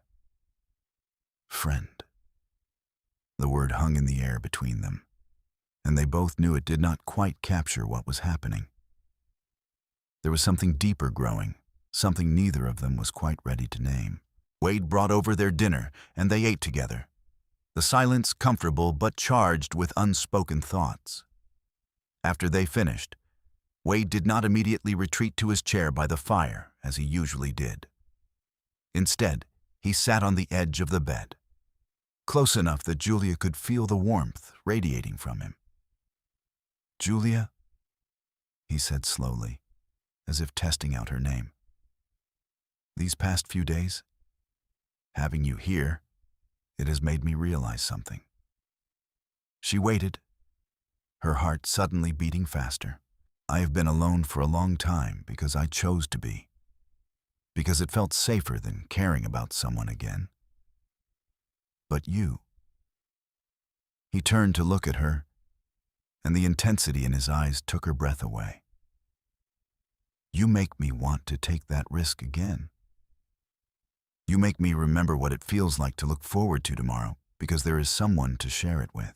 Friend. The word hung in the air between them, and they both knew it did not quite capture what was happening. There was something deeper growing, something neither of them was quite ready to name. Wade brought over their dinner, and they ate together, the silence comfortable but charged with unspoken thoughts. After they finished, Wade did not immediately retreat to his chair by the fire as he usually did. Instead, he sat on the edge of the bed, close enough that Julia could feel the warmth radiating from him. "Julia," he said slowly, as if testing out her name. "These past few days, having you here, it has made me realize something." She waited, her heart suddenly beating faster. "I have been alone for a long time because I chose to be. Because it felt safer than caring about someone again. But you..." He turned to look at her, and the intensity in his eyes took her breath away. "You make me want to take that risk again. You make me remember what it feels like to look forward to tomorrow because there is someone to share it with."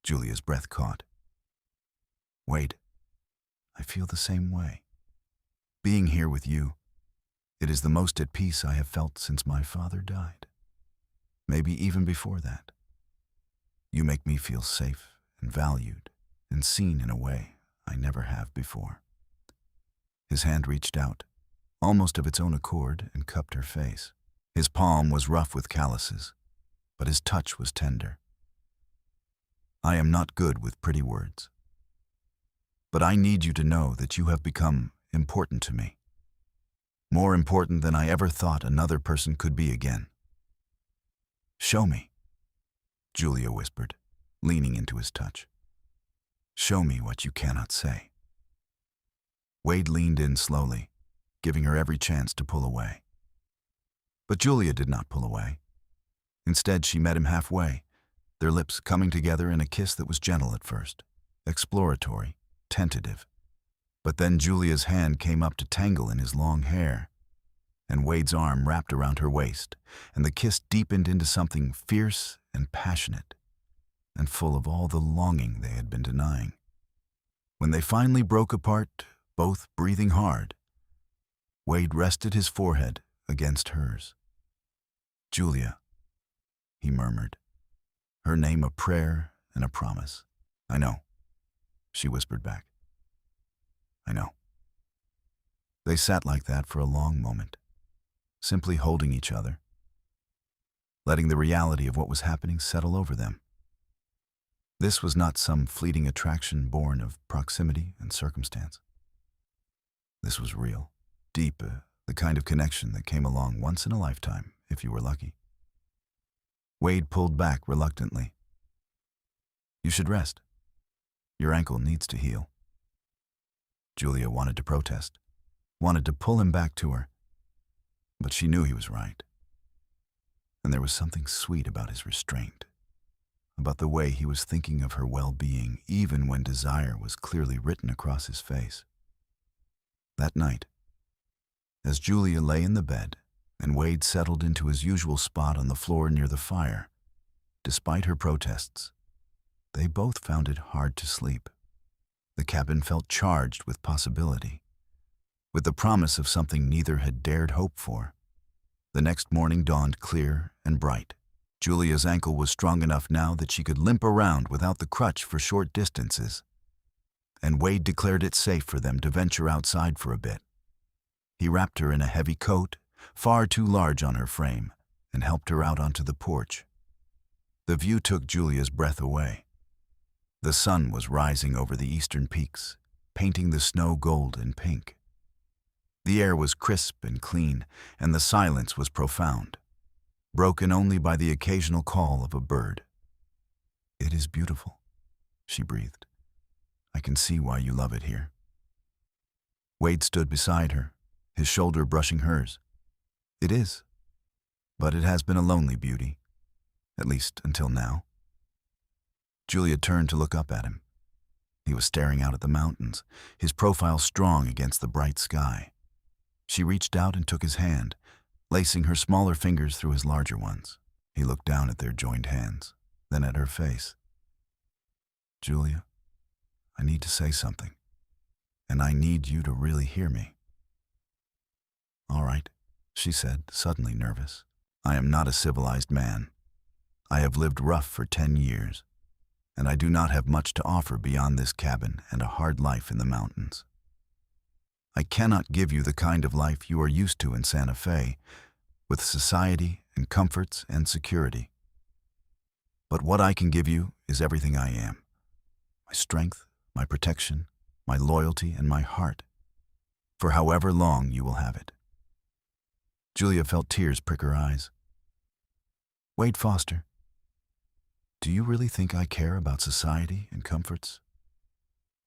Julia's breath caught. "Wade, I feel the same way. Being here with you, it is the most at peace I have felt since my father died. Maybe even before that. You make me feel safe and valued and seen in a way I never have before." His hand reached out, almost of its own accord, and cupped her face. His palm was rough with calluses, but his touch was tender. "I am not good with pretty words. But I need you to know that you have become important to me. More important than I ever thought another person could be again." "Show me," Julia whispered, leaning into his touch. "Show me what you cannot say." Wade leaned in slowly, giving her every chance to pull away. But Julia did not pull away. Instead, she met him halfway, their lips coming together in a kiss that was gentle at first, exploratory, tentative. But then Julia's hand came up to tangle in his long hair, and Wade's arm wrapped around her waist, and the kiss deepened into something fierce and passionate, and full of all the longing they had been denying. When they finally broke apart, both breathing hard, Wade rested his forehead against hers. "Julia," he murmured, her name a prayer and a promise. "I know," she whispered back. "I know." They sat like that for a long moment, simply holding each other, letting the reality of what was happening settle over them. This was not some fleeting attraction born of proximity and circumstance. This was real, deep, the kind of connection that came along once in a lifetime, if you were lucky. Wade pulled back reluctantly. "You should rest. Your ankle needs to heal." Julia wanted to protest, wanted to pull him back to her, but she knew he was right. And there was something sweet about his restraint, about the way he was thinking of her well-being even when desire was clearly written across his face. That night, as Julia lay in the bed and Wade settled into his usual spot on the floor near the fire, despite her protests, they both found it hard to sleep. The cabin felt charged with possibility, with the promise of something neither had dared hope for. The next morning dawned clear and bright. Julia's ankle was strong enough now that she could limp around without the crutch for short distances, and Wade declared it safe for them to venture outside for a bit. He wrapped her in a heavy coat, far too large on her frame, and helped her out onto the porch. The view took Julia's breath away. The sun was rising over the eastern peaks, painting the snow gold and pink. The air was crisp and clean, and the silence was profound, broken only by the occasional call of a bird. "It is beautiful," she breathed. "I can see why you love it here." Wade stood beside her, his shoulder brushing hers. "It is, but it has been a lonely beauty, at least until now." Julia turned to look up at him. He was staring out at the mountains, his profile strong against the bright sky. She reached out and took his hand, lacing her smaller fingers through his larger ones. He looked down at their joined hands, then at her face. "Julia, I need to say something, and I need you to really hear me." "All right," she said, suddenly nervous. "I am not a civilized man. I have lived rough for 10 years, and I do not have much to offer beyond this cabin and a hard life in the mountains. I cannot give you the kind of life you are used to in Santa Fe, with society and comforts and security. But what I can give you is everything I am. My strength, my protection, my loyalty, and my heart, for however long you will have it. Julia felt tears prick her eyes. Wade Foster, do you really think I care about society and comforts?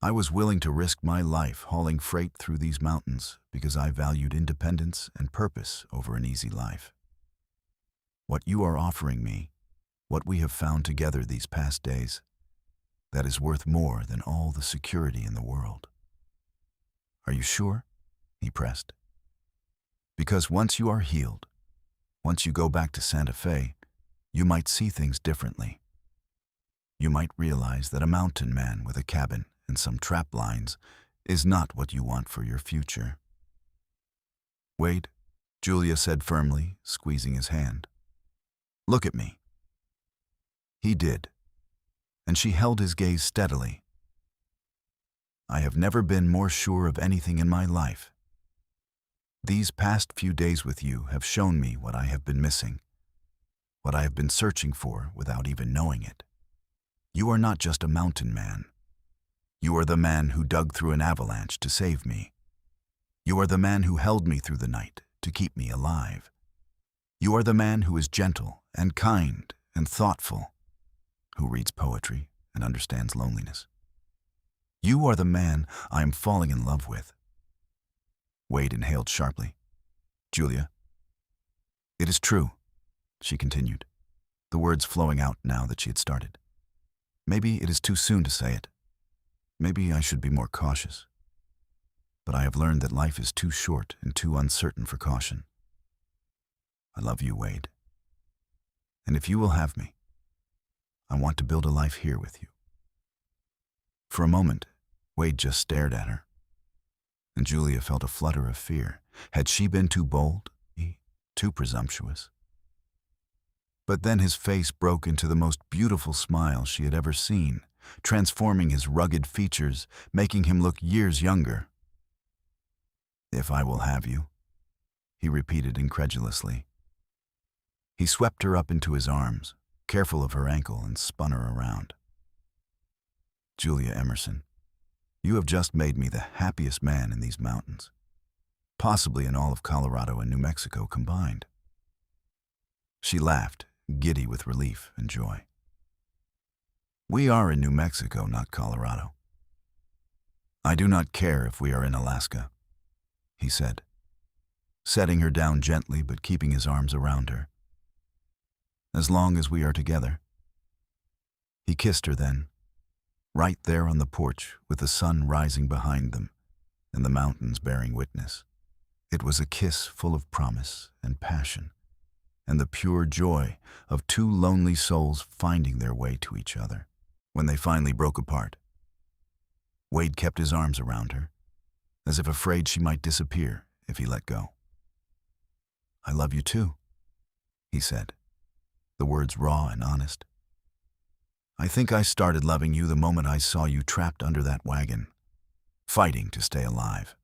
I was willing to risk my life hauling freight through these mountains because I valued independence and purpose over an easy life. What you are offering me, what we have found together these past days, that is worth more than all the security in the world. Are you sure? He pressed. Because once you are healed, once you go back to Santa Fe, you might see things differently. You might realize that a mountain man with a cabin and some trap lines is not what you want for your future. Wade, Julia said firmly, squeezing his hand. Look at me. He did, and she held his gaze steadily. I have never been more sure of anything in my life. These past few days with you have shown me what I have been missing, what I have been searching for without even knowing it. You are not just a mountain man. You are the man who dug through an avalanche to save me. You are the man who held me through the night to keep me alive. You are the man who is gentle and kind and thoughtful, who reads poetry and understands loneliness. You are the man I am falling in love with. Wade inhaled sharply. Julia. It is true, she continued, the words flowing out now that she had started. Maybe it is too soon to say it. Maybe I should be more cautious. But I have learned that life is too short and too uncertain for caution. I love you, Wade. And if you will have me, I want to build a life here with you. For a moment, Wade just stared at her, and Julia felt a flutter of fear. Had she been too bold, too presumptuous? But then his face broke into the most beautiful smile she had ever seen, transforming his rugged features, making him look years younger. If I will have you, he repeated incredulously. He swept her up into his arms, careful of her ankle, and spun her around. Julia Emerson, you have just made me the happiest man in these mountains, possibly in all of Colorado and New Mexico combined. She laughed, giddy with relief and joy. We are in New Mexico, not Colorado. I do not care if we are in Alaska, he said, setting her down gently but keeping his arms around her. As long as we are together. He kissed her then, right there on the porch with the sun rising behind them and the mountains bearing witness. It was a kiss full of promise and passion and the pure joy of two lonely souls finding their way to each other. When they finally broke apart, Wade kept his arms around her, as if afraid she might disappear if he let go. I love you too, he said, the words raw and honest. I think I started loving you the moment I saw you trapped under that wagon, fighting to stay alive.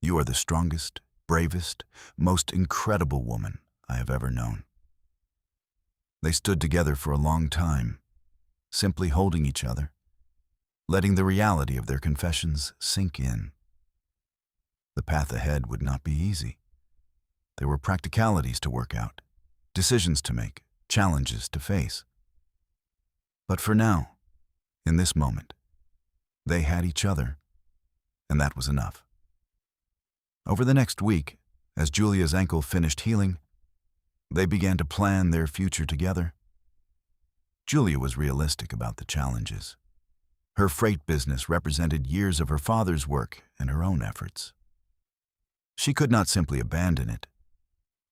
You are the strongest, bravest, most incredible woman I have ever known. They stood together for a long time, simply holding each other, letting the reality of their confessions sink in. The path ahead would not be easy. There were practicalities to work out, decisions to make, challenges to face. But for now, in this moment, they had each other, and that was enough. Over the next week, as Julia's ankle finished healing, they began to plan their future together. Julia was realistic about the challenges. Her freight business represented years of her father's work and her own efforts. She could not simply abandon it,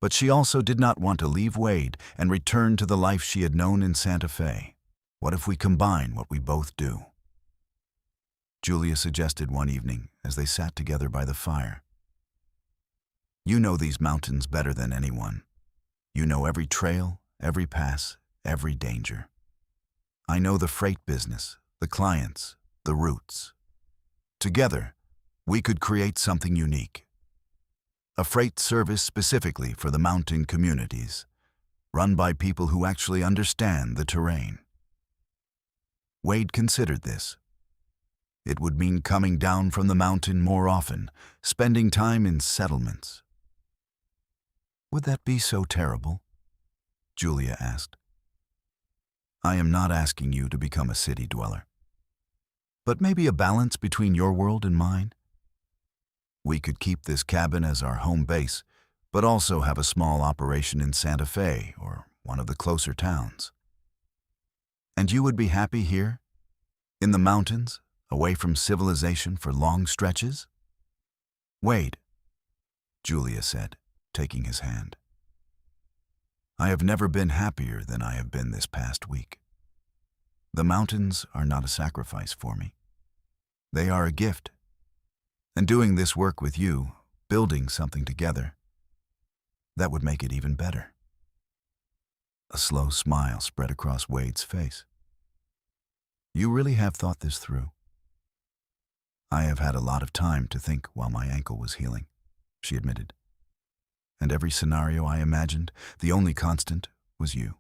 but she also did not want to leave Wade and return to the life she had known in Santa Fe. What if we combine what we both do? Julia suggested one evening as they sat together by the fire. You know these mountains better than anyone. You know every trail, every pass, every danger. I know the freight business, the clients, the routes. Together, We could create something unique. A freight service specifically for the mountain communities, run by people who actually understand the terrain. Wade considered this. It would mean coming down from the mountain more often, spending time in settlements. Would that be so terrible? Julia asked. I am not asking you to become a city dweller, but maybe a balance between your world and mine. We could keep this cabin as our home base, but also have a small operation in Santa Fe or one of the closer towns. And you would be happy here, in the mountains, away from civilization for long stretches? Wade, Julia said, taking his hand. I have never been happier than I have been this past week. The mountains are not a sacrifice for me. They are a gift. And doing this work with you, building something together, that would make it even better. A slow smile spread across Wade's face. You really have thought this through. I have had a lot of time to think while my ankle was healing, she admitted. And every scenario I imagined, the only constant was you.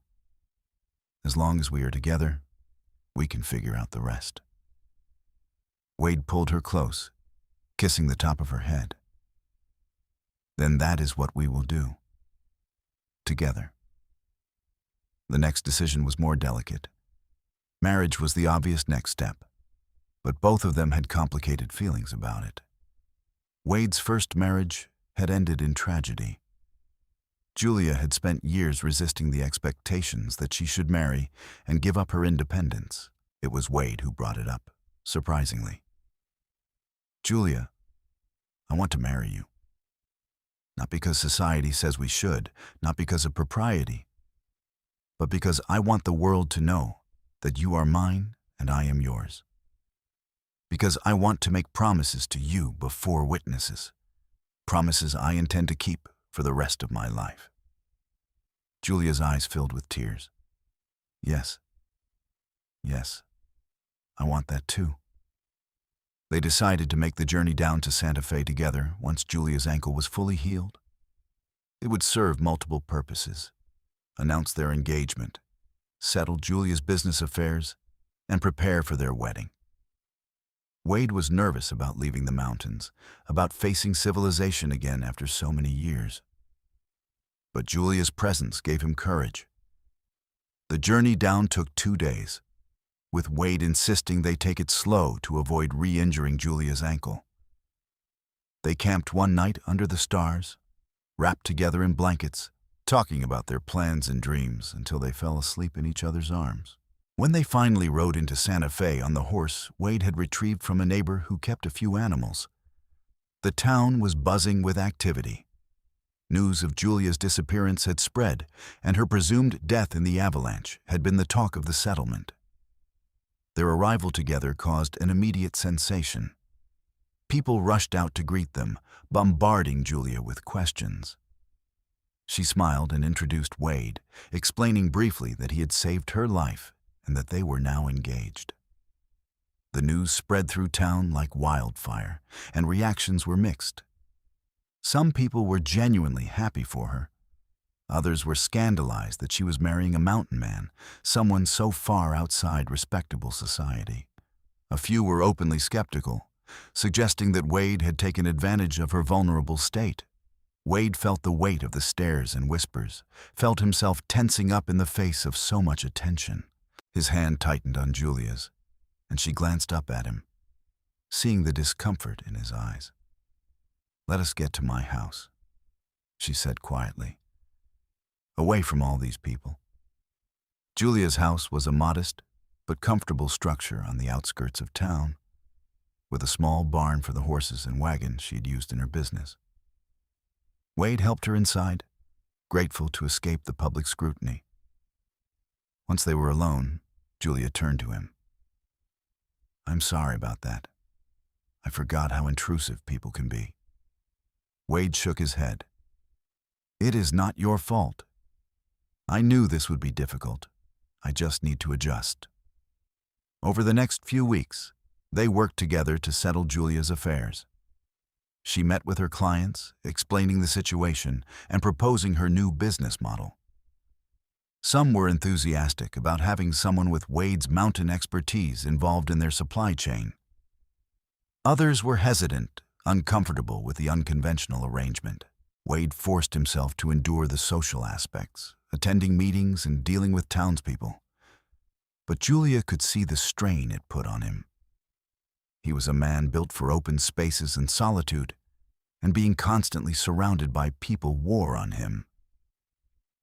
As long as we are together, we can figure out the rest. Wade pulled her close, kissing the top of her head. Then that is what we will do. Together. The next decision was more delicate. Marriage was the obvious next step, but both of them had complicated feelings about it. Wade's first marriage had ended in tragedy. Julia had spent years resisting the expectations that she should marry and give up her independence. It was Wade who brought it up, surprisingly. Julia, I want to marry you. Not because society says we should, not because of propriety, but because I want the world to know that you are mine and I am yours. Because I want to make promises to you before witnesses, promises I intend to keep for the rest of my life. Julia's eyes filled with tears. Yes, I want that too. They decided to make the journey down to Santa Fe together once Julia's ankle was fully healed. It would serve multiple purposes: announce their engagement, settle Julia's business affairs, and prepare for their wedding. Wade was nervous about leaving the mountains, about facing civilization again after so many years. But Julia's presence gave him courage. The journey down took 2 days, with Wade insisting they take it slow to avoid re-injuring Julia's ankle. They camped one night under the stars, wrapped together in blankets, talking about their plans and dreams until they fell asleep in each other's arms. When they finally rode into Santa Fe on the horse Wade had retrieved from a neighbor who kept a few animals, the town was buzzing with activity. News of Julia's disappearance had spread, and her presumed death in the Avalanche had been the talk of the settlement. Their arrival together caused an immediate sensation. People rushed out to greet them, bombarding Julia with questions. She smiled and introduced Wade, explaining briefly that he had saved her life and that they were now engaged. The news spread through town like wildfire, and reactions were mixed. Some people were genuinely happy for her. Others were scandalized that she was marrying a mountain man, someone so far outside respectable society. A few were openly skeptical, suggesting that Wade had taken advantage of her vulnerable state. Wade felt the weight of the stares and whispers, felt himself tensing up in the face of so much attention. His hand tightened on Julia's, and she glanced up at him, seeing the discomfort in his eyes. "Let us get to my house," she said quietly, "away from all these people." Julia's house was a modest but comfortable structure on the outskirts of town, with a small barn for the horses and wagon she had used in her business. Wade helped her inside, grateful to escape the public scrutiny. Once they were alone, Julia turned to him. "I'm sorry about that. I forgot how intrusive people can be." Wade shook his head. "It is not your fault. I knew this would be difficult. I just need to adjust." Over the next few weeks, they worked together to settle Julia's affairs. She met with her clients, explaining the situation and proposing her new business model. Some were enthusiastic about having someone with Wade's mountain expertise involved in their supply chain. Others were hesitant, uncomfortable with the unconventional arrangement. Wade forced himself to endure the social aspects, attending meetings and dealing with townspeople. But Julia could see the strain it put on him. He was a man built for open spaces and solitude, and being constantly surrounded by people wore on him.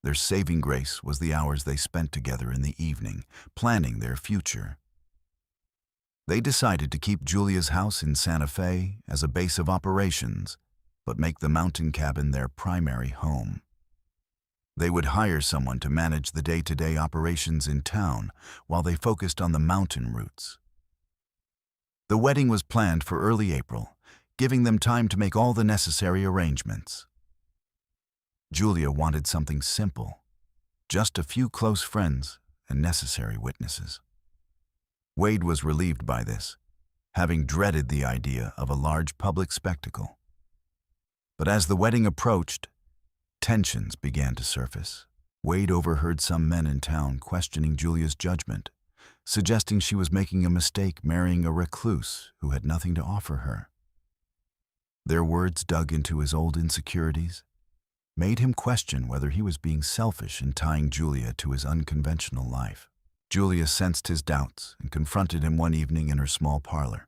Their saving grace was the hours they spent together in the evening, planning their future. They decided to keep Julia's house in Santa Fe as a base of operations, but make the mountain cabin their primary home. They would hire someone to manage the day-to-day operations in town while they focused on the mountain routes. The wedding was planned for early April, giving them time to make all the necessary arrangements. Julia wanted something simple, just a few close friends and necessary witnesses. Wade was relieved by this, having dreaded the idea of a large public spectacle. But as the wedding approached, tensions began to surface. Wade overheard some men in town questioning Julia's judgment, suggesting she was making a mistake marrying a recluse who had nothing to offer her. Their words dug into his old insecurities, made him question whether he was being selfish in tying Julia to his unconventional life. Julia sensed his doubts and confronted him one evening in her small parlor.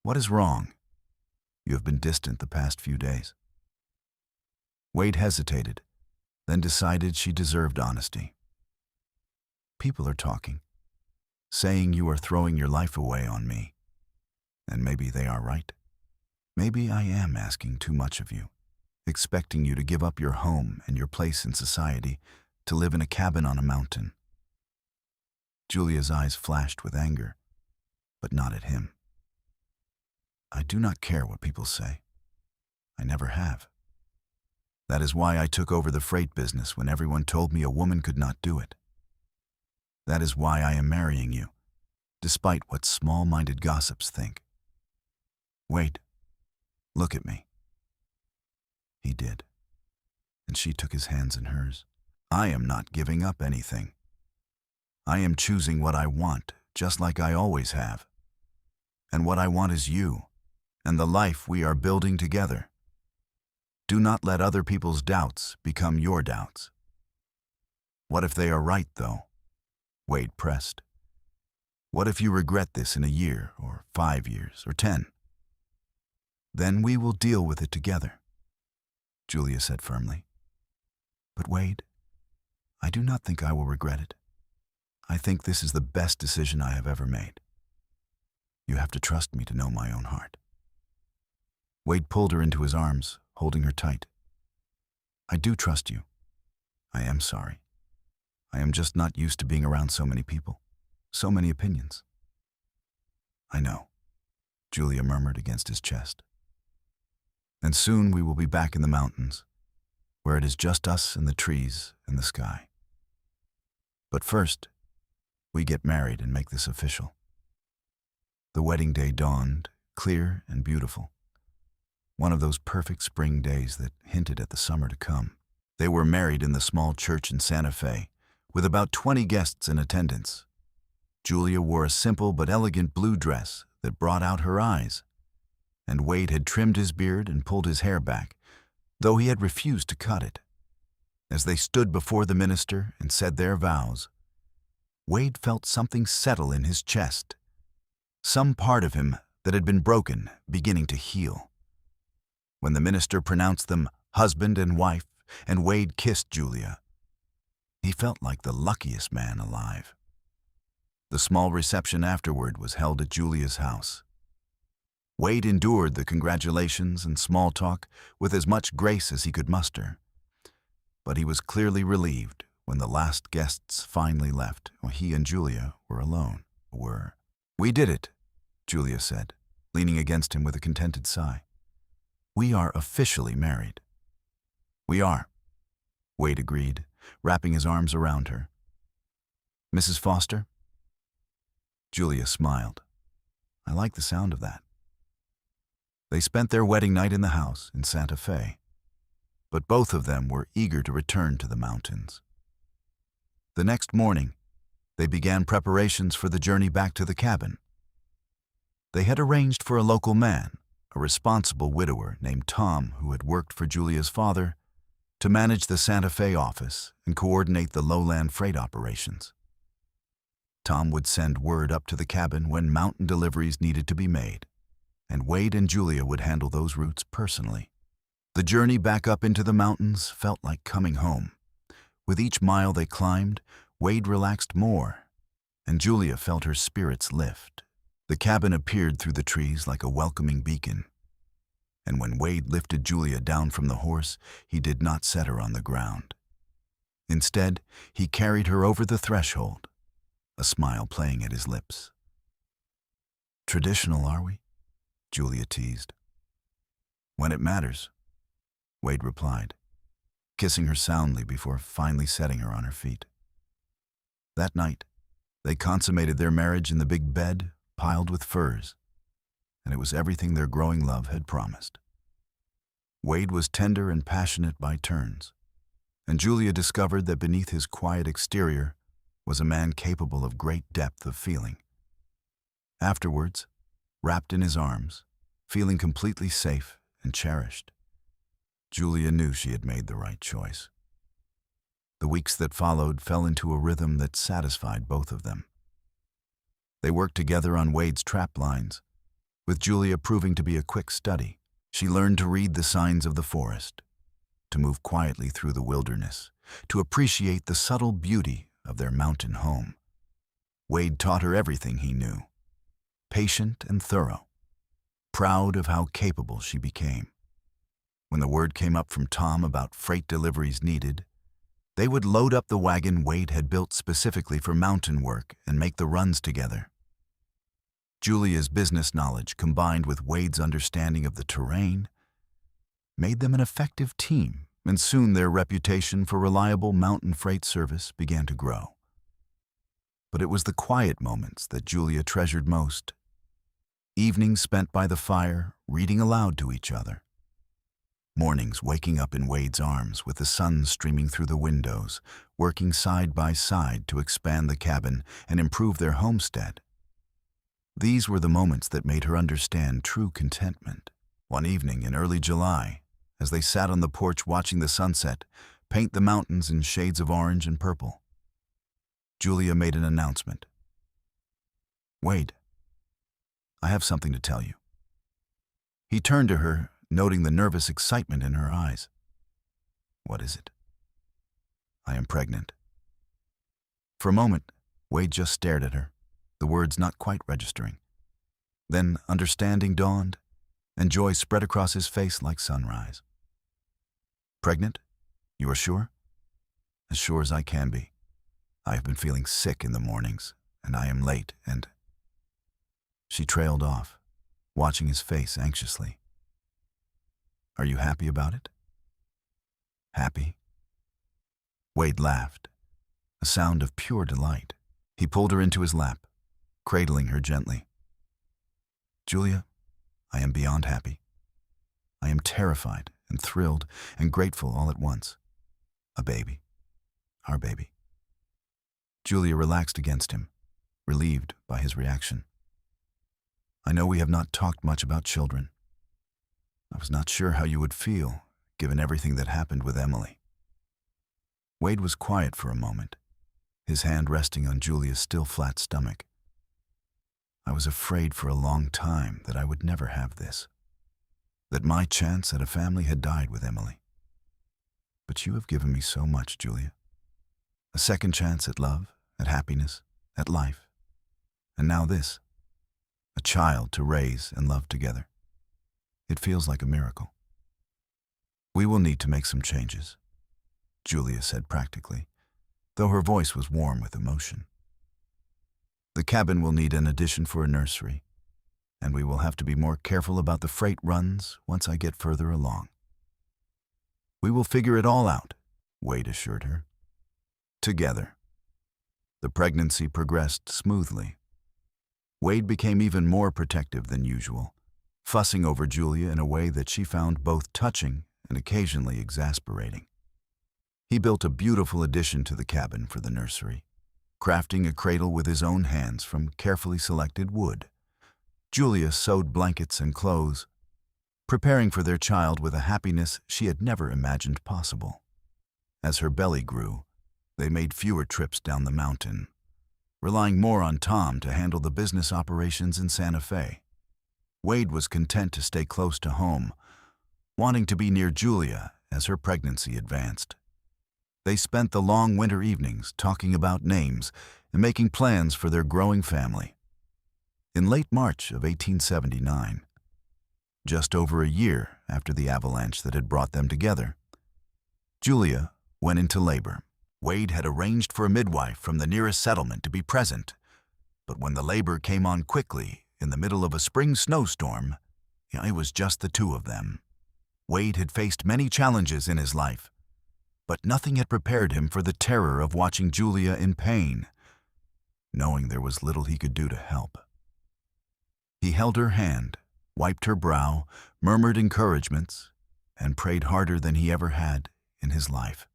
"What is wrong? You have been distant the past few days." Wade hesitated, then decided she deserved honesty. "People are talking, saying you are throwing your life away on me. And maybe they are right. Maybe I am asking too much of you, expecting you to give up your home and your place in society to live in a cabin on a mountain." Julia's eyes flashed with anger, but not at him. "I do not care what people say. I never have. That is why I took over the freight business when everyone told me a woman could not do it. That is why I am marrying you, despite what small-minded gossips think. Wait, look at me." He did, and she took his hands in hers. "I am not giving up anything. I am choosing what I want, just like I always have. And what I want is you, and the life we are building together. Do not let other people's doubts become your doubts." "What if they are right, though?" Wade pressed. "What if you regret this in a year, or 5 years, or 10? Then we will deal with it together," Julia said firmly. "But Wade, I do not think I will regret it. I think this is the best decision I have ever made. You have to trust me to know my own heart." Wade pulled her into his arms, holding her tight. "I do trust you. I am sorry. I am just not used to being around so many people, so many opinions." "I know," Julia murmured against his chest. "And soon we will be back in the mountains, where it is just us and the trees and the sky. But first, we get married and make this official." The wedding day dawned, clear and beautiful. One of those perfect spring days that hinted at the summer to come. They were married in the small church in Santa Fe, with about 20 guests in attendance. Julia wore a simple but elegant blue dress that brought out her eyes, and Wade had trimmed his beard and pulled his hair back, though he had refused to cut it. As they stood before the minister and said their vows, Wade felt something settle in his chest, some part of him that had been broken beginning to heal. When the minister pronounced them husband and wife, and Wade kissed Julia, he felt like the luckiest man alive. The small reception afterward was held at Julia's house. Wade endured the congratulations and small talk with as much grace as he could muster. But he was clearly relieved when the last guests finally left, while he and Julia were alone. "We did it," Julia said, leaning against him with a contented sigh. "We are officially married." "We are," Wade agreed, wrapping his arms around her. "Mrs. Foster?" Julia smiled. "I like the sound of that." They spent their wedding night in the house in Santa Fe, but both of them were eager to return to the mountains. The next morning, they began preparations for the journey back to the cabin. They had arranged for a local man, a responsible widower named Tom who had worked for Julia's father, to manage the Santa Fe office and coordinate the lowland freight operations. Tom would send word up to the cabin when mountain deliveries needed to be made, and Wade and Julia would handle those routes personally. The journey back up into the mountains felt like coming home. With each mile they climbed, Wade relaxed more, and Julia felt her spirits lift. The cabin appeared through the trees like a welcoming beacon, and when Wade lifted Julia down from the horse, he did not set her on the ground. Instead, he carried her over the threshold, a smile playing at his lips. "Traditional, are we?" Julia teased. "When it matters," Wade replied, kissing her soundly before finally setting her on her feet. That night, they consummated their marriage in the big bed piled with furs, and it was everything their growing love had promised. Wade was tender and passionate by turns, and Julia discovered that beneath his quiet exterior was a man capable of great depth of feeling. Afterwards, wrapped in his arms, feeling completely safe and cherished, Julia knew she had made the right choice. The weeks that followed fell into a rhythm that satisfied both of them. They worked together on Wade's trap lines, with Julia proving to be a quick study. She learned to read the signs of the forest, to move quietly through the wilderness, to appreciate the subtle beauty of their mountain home. Wade taught her everything he knew, patient and thorough, proud of how capable she became. When the word came up from Tom about freight deliveries needed, they would load up the wagon Wade had built specifically for mountain work and make the runs together. Julia's business knowledge, combined with Wade's understanding of the terrain, made them an effective team, and soon their reputation for reliable mountain freight service began to grow. But it was the quiet moments that Julia treasured most. Evenings spent by the fire, reading aloud to each other. Mornings waking up in Wade's arms with the sun streaming through the windows, working side by side to expand the cabin and improve their homestead. These were the moments that made her understand true contentment. One evening in early July, as they sat on the porch watching the sunset paint the mountains in shades of orange and purple, Julia made an announcement. "Wade, I have something to tell you." He turned to her, noting the nervous excitement in her eyes. "What is it?" "I am pregnant." For a moment, Wade just stared at her, the words not quite registering. Then understanding dawned, and joy spread across his face like sunrise. "Pregnant? You are sure?" "As sure as I can be. I have been feeling sick in the mornings, and I am late, and—" She trailed off, watching his face anxiously. "Are you happy about it?" "Happy?" Wade laughed, a sound of pure delight. He pulled her into his lap, cradling her gently. "Julia, I am beyond happy. I am terrified and thrilled and grateful all at once. A baby. Our baby." Julia relaxed against him, relieved by his reaction. "I know we have not talked much about children. I was not sure how you would feel, given everything that happened with Emily." Wade was quiet for a moment, his hand resting on Julia's still flat stomach. "I was afraid for a long time that I would never have this, that my chance at a family had died with Emily. But you have given me so much, Julia. A second chance at love, at happiness, at life. And now this, a child to raise and love together. It feels like a miracle." "We will need to make some changes," Julia said practically, though her voice was warm with emotion. "The cabin will need an addition for a nursery, and we will have to be more careful about the freight runs once I get further along." "We will figure it all out," Wade assured her. Together. The pregnancy progressed smoothly. Wade became even more protective than usual, fussing over Julia in a way that she found both touching and occasionally exasperating. He built a beautiful addition to the cabin for the nursery, crafting a cradle with his own hands from carefully selected wood. Julia sewed blankets and clothes, preparing for their child with a happiness she had never imagined possible. As her belly grew, they made fewer trips down the mountain, relying more on Tom to handle the business operations in Santa Fe. Wade was content to stay close to home, wanting to be near Julia as her pregnancy advanced. They spent the long winter evenings talking about names and making plans for their growing family. In late March of 1879, just over a year after the avalanche that had brought them together, Julia went into labor. Wade had arranged for a midwife from the nearest settlement to be present, but when the labor came on quickly in the middle of a spring snowstorm, it was just the two of them. Wade had faced many challenges in his life, but nothing had prepared him for the terror of watching Julia in pain, knowing there was little he could do to help. He held her hand, wiped her brow, murmured encouragements, and prayed harder than he ever had in his life.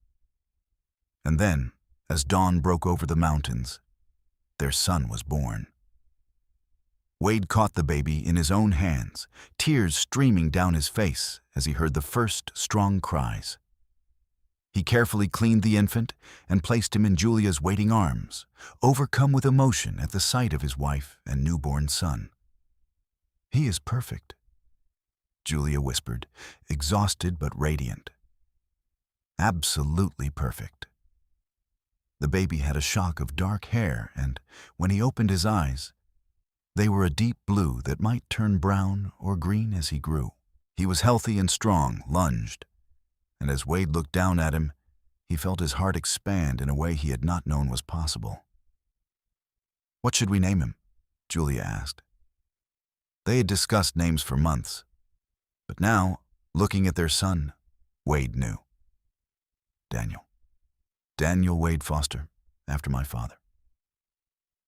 And then, as dawn broke over the mountains, their son was born. Wade caught the baby in his own hands, tears streaming down his face as he heard the first strong cries. He carefully cleaned the infant and placed him in Julia's waiting arms, overcome with emotion at the sight of his wife and newborn son. "He is perfect," Julia whispered, exhausted but radiant. "Absolutely perfect." The baby had a shock of dark hair, and when he opened his eyes, they were a deep blue that might turn brown or green as he grew. He was healthy and strong, lunged, and as Wade looked down at him, he felt his heart expand in a way he had not known was possible. "What should we name him?" Julia asked. They had discussed names for months, but now, looking at their son, Wade knew. Daniel. Daniel Wade Foster, after my father.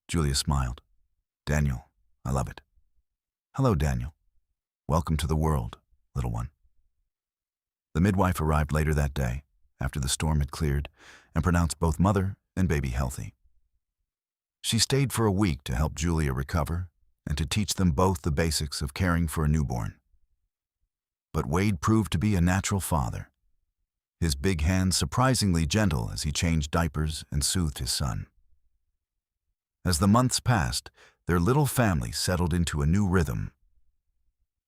Julia smiled. "Daniel, I love it." "Hello, Daniel. Welcome to the world, little one." The midwife arrived later that day, after the storm had cleared, and pronounced both mother and baby healthy. She stayed for a week to help Julia recover and to teach them both the basics of caring for a newborn. But Wade proved to be a natural father, his big hands surprisingly gentle as he changed diapers and soothed his son. As the months passed, their little family settled into a new rhythm.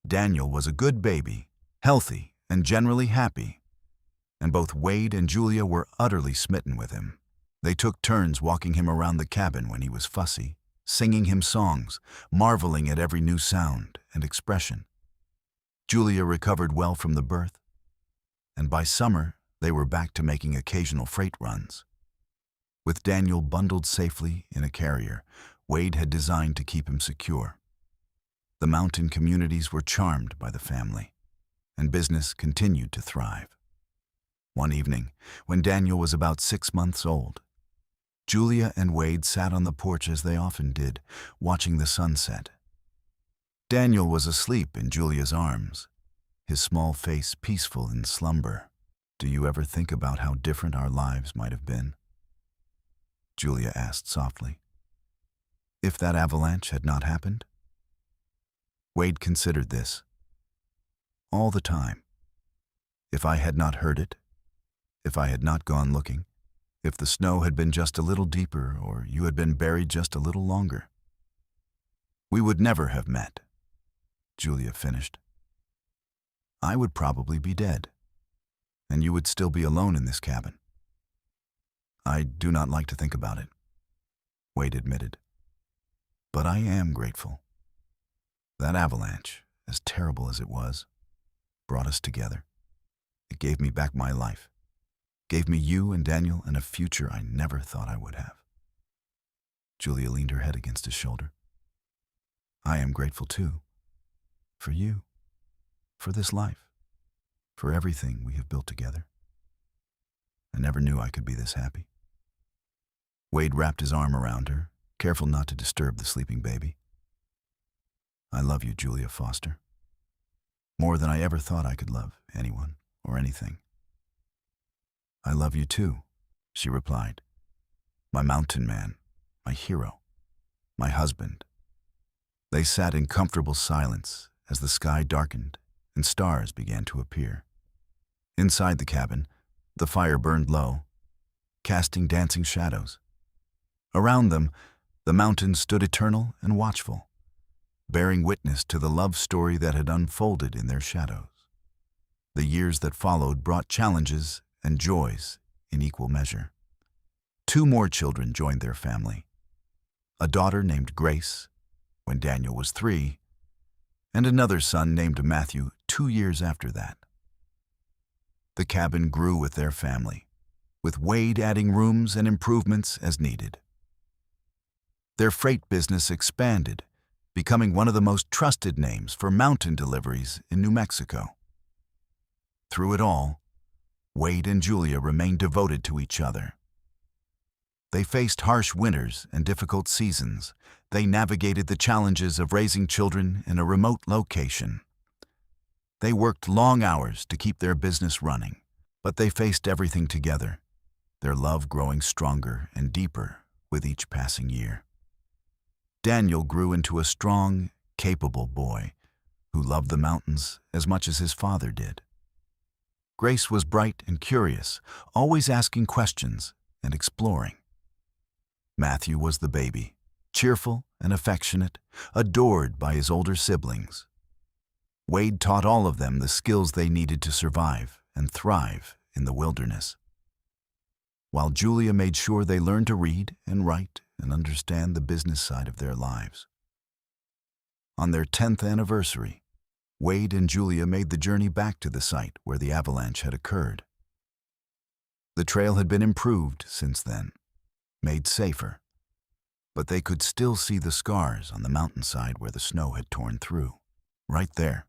Daniel was a good baby, healthy and generally happy, and both Wade and Julia were utterly smitten with him. They took turns walking him around the cabin when he was fussy, singing him songs, marveling at every new sound and expression. Julia recovered well from the birth, and by summer they were back to making occasional freight runs. With Daniel bundled safely in a carrier Wade had designed to keep him secure, the mountain communities were charmed by the family, and business continued to thrive. One evening, when Daniel was about 6 months old, Julia and Wade sat on the porch as they often did, watching the sunset. Daniel was asleep in Julia's arms, his small face peaceful in slumber. "Do you ever think about how different our lives might have been?" Julia asked softly. "If that avalanche had not happened?" Wade considered this. "All the time. If I had not heard it, if I had not gone looking, if the snow had been just a little deeper or you had been buried just a little longer, we would never have met," Julia finished. "I would probably be dead, and you would still be alone in this cabin." "I do not like to think about it," Wade admitted. "But I am grateful. That avalanche, as terrible as it was, brought us together. It gave me back my life, gave me you and Daniel and a future I never thought I would have." Julia leaned her head against his shoulder. "I am grateful too, for you, for this life, for everything we have built together. I never knew I could be this happy." Wade wrapped his arm around her, careful not to disturb the sleeping baby. "I love you, Julia Foster. more than I ever thought I could love anyone or anything. I love you too, she replied. My mountain man, my hero, my husband. They sat in comfortable silence as the sky darkened and stars began to appear. Inside the cabin, the fire burned low, casting dancing shadows. Around them, the mountains stood eternal and watchful, bearing witness to the love story that had unfolded in their shadows. The years that followed brought challenges and joys in equal measure. 2 more children joined their family. A daughter named Grace, when Daniel was 3, and another son named Matthew 2 years after that. The cabin grew with their family, with Wade adding rooms and improvements as needed. Their freight business expanded, becoming one of the most trusted names for mountain deliveries in New Mexico. Through it all, Wade and Julia remained devoted to each other. They faced harsh winters and difficult seasons. They navigated the challenges of raising children in a remote location. They worked long hours to keep their business running, but they faced everything together, their love growing stronger and deeper with each passing year. Daniel grew into a strong, capable boy who loved the mountains as much as his father did. Grace was bright and curious, always asking questions and exploring. Matthew was the baby, cheerful and affectionate, adored by his older siblings. Wade taught all of them the skills they needed to survive and thrive in the wilderness, while Julia made sure they learned to read and write and understand the business side of their lives. On their 10th anniversary, Wade and Julia made the journey back to the site where the avalanche had occurred. The trail had been improved since then, made safer, but they could still see the scars on the mountainside where the snow had torn through. Right there,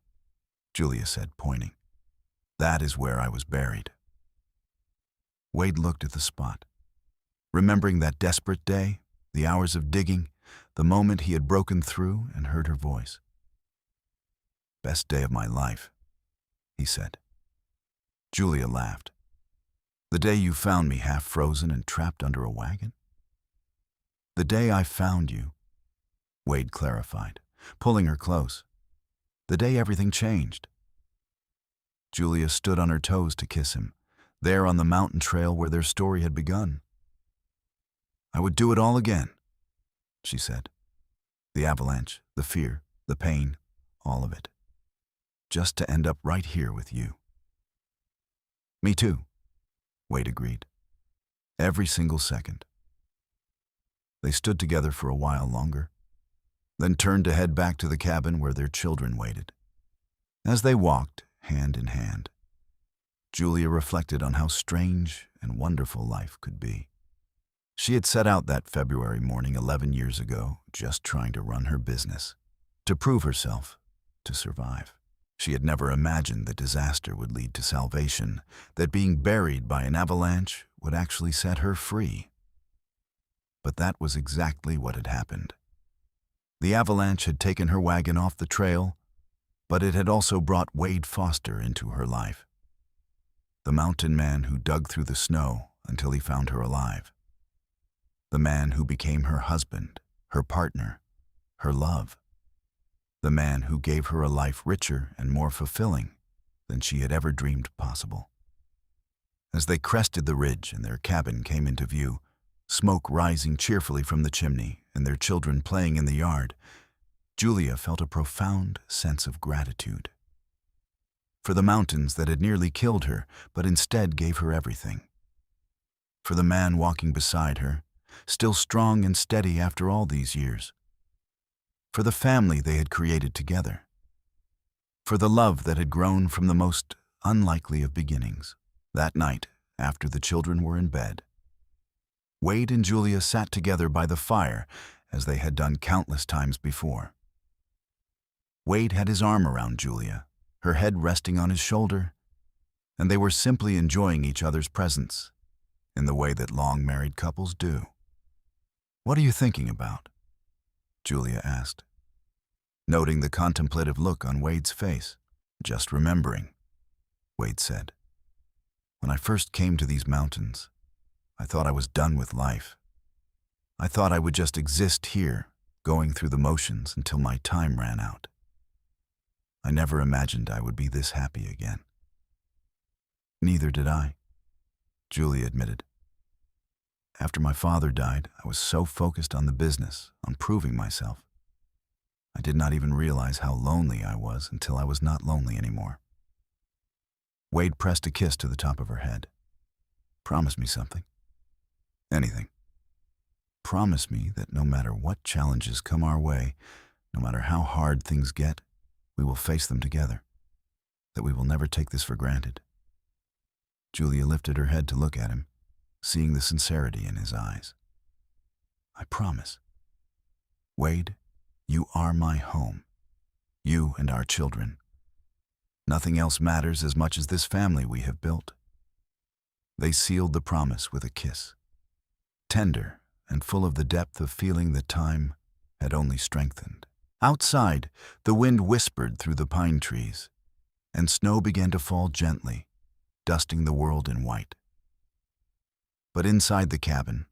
Julia said, pointing. That is where I was buried. Wade looked at the spot, remembering that desperate day, the hours of digging, the moment he had broken through and heard her voice. Best day of my life, he said. Julia laughed. The day you found me half frozen and trapped under a wagon? The day I found you, Wade clarified, pulling her close. The day everything changed. Julia stood on her toes to kiss him, there on the mountain trail where their story had begun. I would do it all again, she said. The avalanche, the fear, the pain, all of it. Just to end up right here with you. Me too, Wade agreed. Every single second. They stood together for a while longer, then turned to head back to the cabin where their children waited. As they walked, hand in hand, Julia reflected on how strange and wonderful life could be. She had set out that February morning 11 years ago, just trying to run her business, to prove herself, to survive. She had never imagined that disaster would lead to salvation, that being buried by an avalanche would actually set her free. But that was exactly what had happened. The avalanche had taken her wagon off the trail, but it had also brought Wade Foster into her life. The mountain man who dug through the snow until he found her alive. The man who became her husband, her partner, her love. The man who gave her a life richer and more fulfilling than she had ever dreamed possible. As they crested the ridge and their cabin came into view, smoke rising cheerfully from the chimney and their children playing in the yard, Julia felt a profound sense of gratitude. For the mountains that had nearly killed her, but instead gave her everything. For the man walking beside her, still strong and steady after all these years. For the family they had created together. For the love that had grown from the most unlikely of beginnings. That night, after the children were in bed, Wade and Julia sat together by the fire as they had done countless times before. Wade had his arm around Julia, her head resting on his shoulder, and they were simply enjoying each other's presence in the way that long married couples do. What are you thinking about? Julia asked, noting the contemplative look on Wade's face. Just remembering, Wade said. When I first came to these mountains, I thought I was done with life. I thought I would just exist here, going through the motions until my time ran out. I never imagined I would be this happy again. Neither did I, Julia admitted. After my father died, I was so focused on the business, on proving myself. I did not even realize how lonely I was until I was not lonely anymore. Wade pressed a kiss to the top of her head. Promise me something. Anything. Promise me that no matter what challenges come our way, no matter how hard things get, we will face them together. That we will never take this for granted. Julia lifted her head to look at him, seeing the sincerity in his eyes. I promise. Wade, you are my home. You and our children. Nothing else matters as much as this family we have built. They sealed the promise with a kiss, tender and full of the depth of feeling that time had only strengthened. Outside, the wind whispered through the pine trees, and snow began to fall gently, dusting the world in white. But inside the cabin,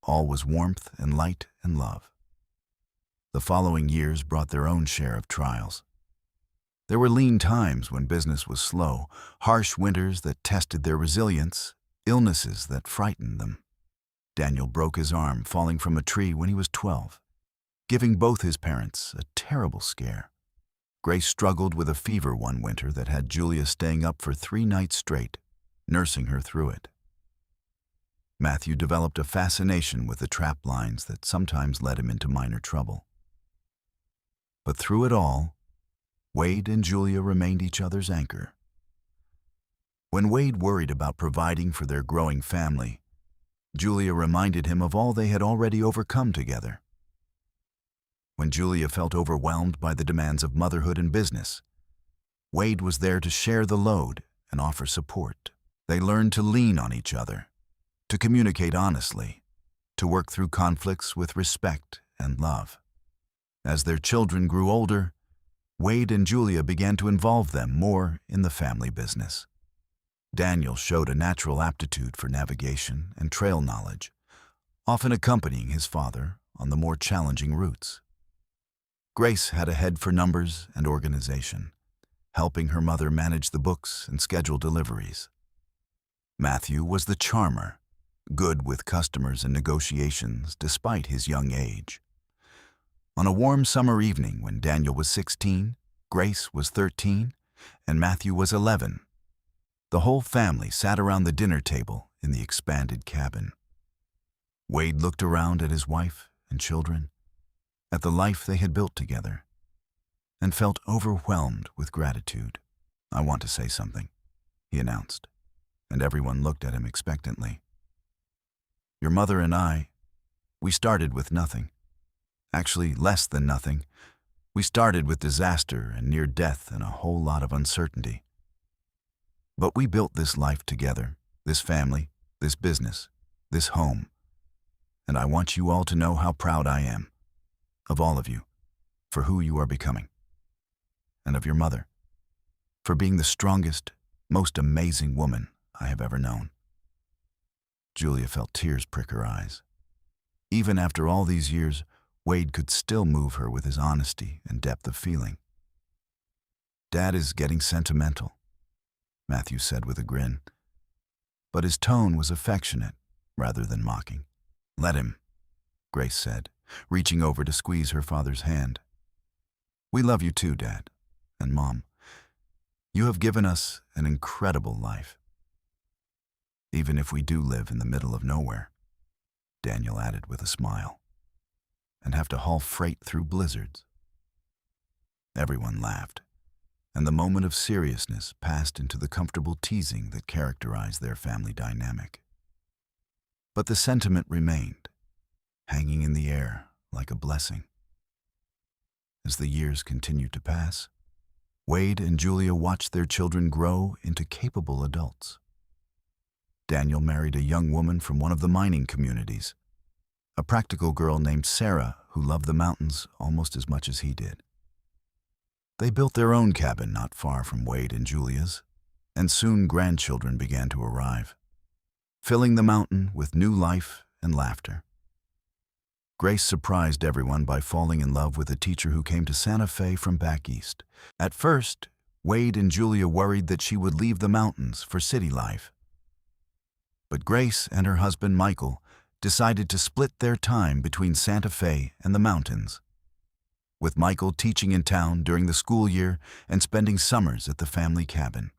all was warmth and light and love. The following years brought their own share of trials. There were lean times when business was slow, harsh winters that tested their resilience, illnesses that frightened them. Daniel broke his arm falling from a tree when he was 12, giving both his parents a terrible scare. Grace struggled with a fever one winter that had Julia staying up for 3 nights straight, nursing her through it. Matthew developed a fascination with the trap lines that sometimes led him into minor trouble. But through it all, Wade and Julia remained each other's anchor. When Wade worried about providing for their growing family, Julia reminded him of all they had already overcome together. When Julia felt overwhelmed by the demands of motherhood and business, Wade was there to share the load and offer support. They learned to lean on each other, to communicate honestly, to work through conflicts with respect and love. As their children grew older, Wade and Julia began to involve them more in the family business. Daniel showed a natural aptitude for navigation and trail knowledge, often accompanying his father on the more challenging routes. Grace had a head for numbers and organization, helping her mother manage the books and schedule deliveries. Matthew was the charmer, good with customers and negotiations despite his young age. On a warm summer evening when Daniel was 16, Grace was 13, and Matthew was 11, the whole family sat around the dinner table in the expanded cabin. Wade looked around at his wife and children, at the life they had built together, and felt overwhelmed with gratitude. I want to say something, he announced, and everyone looked at him expectantly. Your mother and I, we started with nothing. Actually, less than nothing. We started with disaster and near death and a whole lot of uncertainty. But we built this life together, this family, this business, this home. And I want you all to know how proud I am of all of you for who you are becoming, and of your mother for being the strongest, most amazing woman I have ever known. Julia felt tears prick her eyes. Even after all these years, Wade could still move her with his honesty and depth of feeling. Dad is getting sentimental, Matthew said with a grin, but his tone was affectionate rather than mocking. Let him, Grace said, reaching over to squeeze her father's hand. We love you too, Dad and Mom. You have given us an incredible life. Even if we do live in the middle of nowhere, Daniel added with a smile, and have to haul freight through blizzards. Everyone laughed, and the moment of seriousness passed into the comfortable teasing that characterized their family dynamic. But the sentiment remained, hanging in the air like a blessing. As the years continued to pass, Wade and Julia watched their children grow into capable adults. Daniel married a young woman from one of the mining communities, a practical girl named Sarah who loved the mountains almost as much as he did. They built their own cabin not far from Wade and Julia's, and soon grandchildren began to arrive, filling the mountain with new life and laughter. Grace surprised everyone by falling in love with a teacher who came to Santa Fe from back east. At first, Wade and Julia worried that she would leave the mountains for city life. But Grace and her husband Michael decided to split their time between Santa Fe and the mountains, with Michael teaching in town during the school year and spending summers at the family cabin.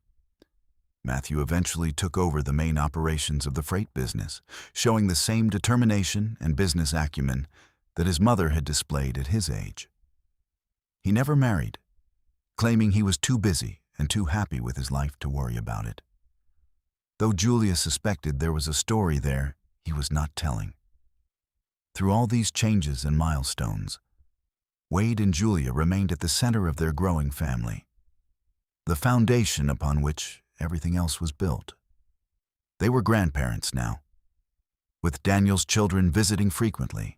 Matthew eventually took over the main operations of the freight business, showing the same determination and business acumen that his mother had displayed at his age. He never married, claiming he was too busy and too happy with his life to worry about it. Though Julia suspected there was a story there he was not telling. Through all these changes and milestones, Wade and Julia remained at the center of their growing family, the foundation upon which everything else was built. They were grandparents now, with Daniel's children visiting frequently,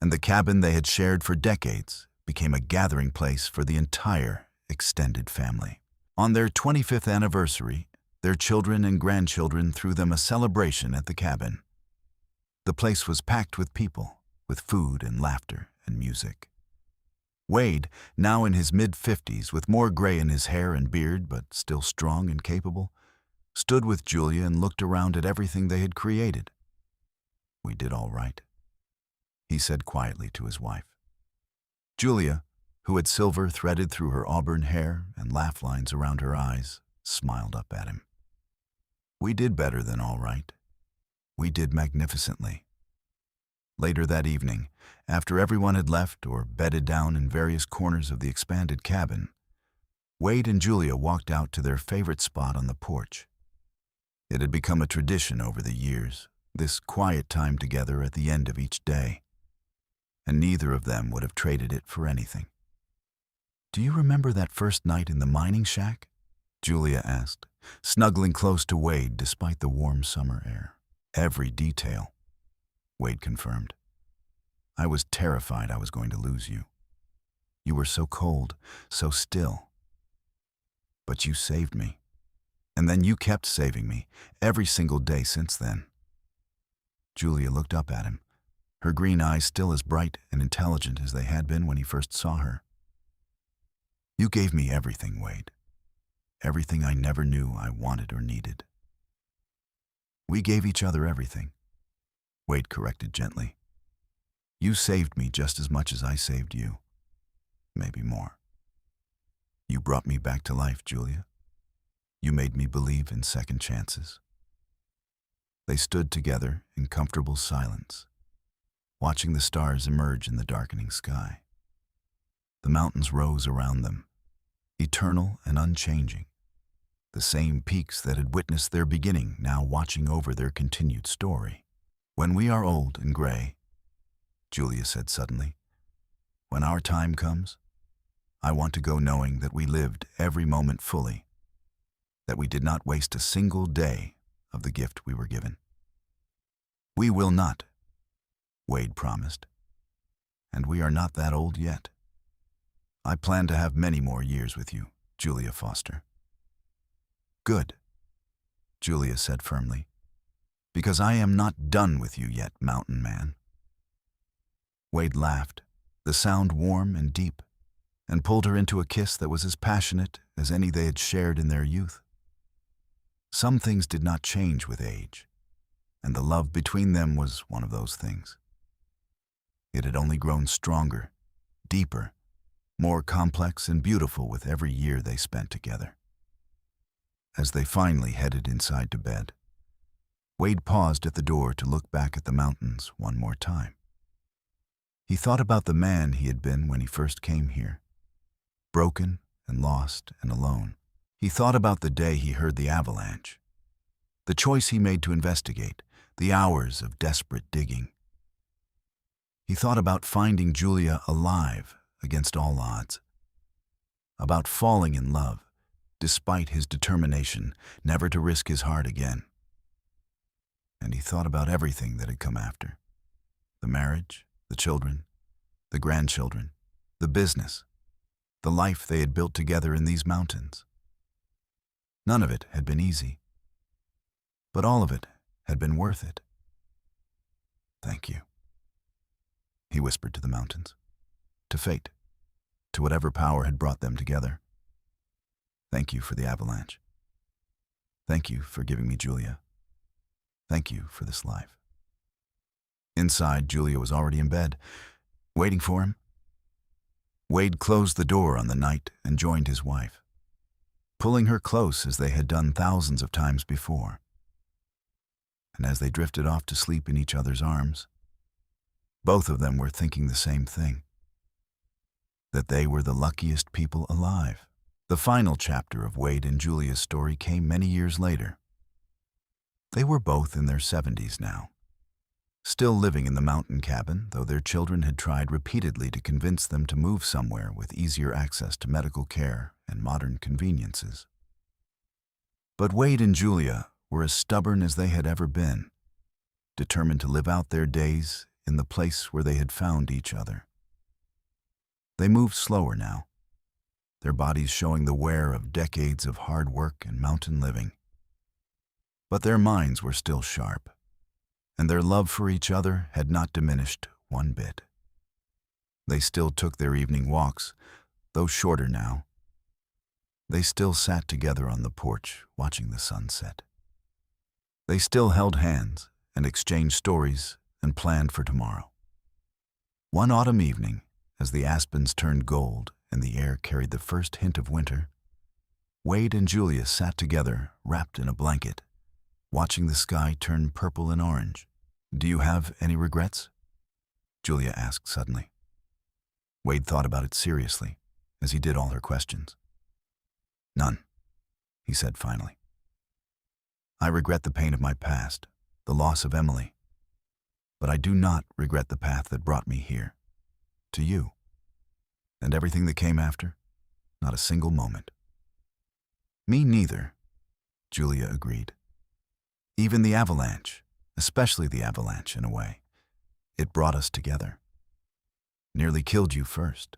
and the cabin they had shared for decades became a gathering place for the entire extended family. On their 25th anniversary, their children and grandchildren threw them a celebration at the cabin. The place was packed with people, with food and laughter and music. Wade, now in his mid-50s with more gray in his hair and beard but still strong and capable, stood with Julia and looked around at everything they had created. "We did all right," he said quietly to his wife. Julia, who had silver threaded through her auburn hair and laugh lines around her eyes, smiled up at him. "We did better than all right. We did magnificently." Later that evening, after everyone had left or bedded down in various corners of the expanded cabin, Wade and Julia walked out to their favorite spot on the porch. It had become a tradition over the years, this quiet time together at the end of each day, and neither of them would have traded it for anything. "Do you remember that first night in the mining shack?" Julia asked, snuggling close to Wade despite the warm summer air. "Every detail," Wade confirmed. "I was terrified I was going to lose you. You were so cold, so still. But you saved me. And then you kept saving me, every single day since then." Julia looked up at him, her green eyes still as bright and intelligent as they had been when he first saw her. "You gave me everything, Wade. Everything I never knew I wanted or needed." "We gave each other everything," Wade corrected gently. "You saved me just as much as I saved you. Maybe more. You brought me back to life, Julia. You made me believe in second chances." They stood together in comfortable silence, watching the stars emerge in the darkening sky. The mountains rose around them, eternal and unchanging, the same peaks that had witnessed their beginning now watching over their continued story. "When we are old and gray," Julia said suddenly, "when our time comes, I want to go knowing that we lived every moment fully, that we did not waste a single day of the gift we were given." "We will not," Wade promised. "And we are not that old yet. I plan to have many more years with you, Julia Foster." "Good," Julia said firmly, "because I am not done with you yet, mountain man." Wade laughed, the sound warm and deep, and pulled her into a kiss that was as passionate as any they had shared in their youth. Some things did not change with age, and the love between them was one of those things. It had only grown stronger, deeper, more complex and beautiful with every year they spent together. As they finally headed inside to bed, Wade paused at the door to look back at the mountains one more time. He thought about the man he had been when he first came here, broken and lost and alone. He thought about the day he heard the avalanche, the choice he made to investigate, the hours of desperate digging. He thought about finding Julia alive against all odds, about falling in love, despite his determination never to risk his heart again. And he thought about everything that had come after: the marriage, the children, the grandchildren, the business, the life they had built together in these mountains. None of it had been easy, but all of it had been worth it. "Thank you," he whispered to the mountains, to fate, to whatever power had brought them together. "Thank you for the avalanche. Thank you for giving me Julia. Thank you for this life." Inside, Julia was already in bed, waiting for him. Wade closed the door on the night and joined his wife, pulling her close as they had done thousands of times before. And as they drifted off to sleep in each other's arms, both of them were thinking the same thing, that they were the luckiest people alive. The final chapter of Wade and Julia's story came many years later. They were both in their 70s now, still living in the mountain cabin, though their children had tried repeatedly to convince them to move somewhere with easier access to medical care and modern conveniences. But Wade and Julia were as stubborn as they had ever been, determined to live out their days in the place where they had found each other. They moved slower now, their bodies showing the wear of decades of hard work and mountain living. But their minds were still sharp, and their love for each other had not diminished one bit. They still took their evening walks, though shorter now. They still sat together on the porch, watching the sunset. They still held hands and exchanged stories and planned for tomorrow. One autumn evening, as the aspens turned gold and the air carried the first hint of winter, Wade and Julia sat together, wrapped in a blanket, watching the sky turn purple and orange. "Do you have any regrets?" Julia asked suddenly. Wade thought about it seriously, as he did all her questions. "None," he said finally. "I regret the pain of my past, the loss of Emily, but I do not regret the path that brought me here, to you. And everything that came after, not a single moment." "Me neither," Julia agreed. "Even the avalanche, especially the avalanche in a way. It brought us together." "Nearly killed you first,"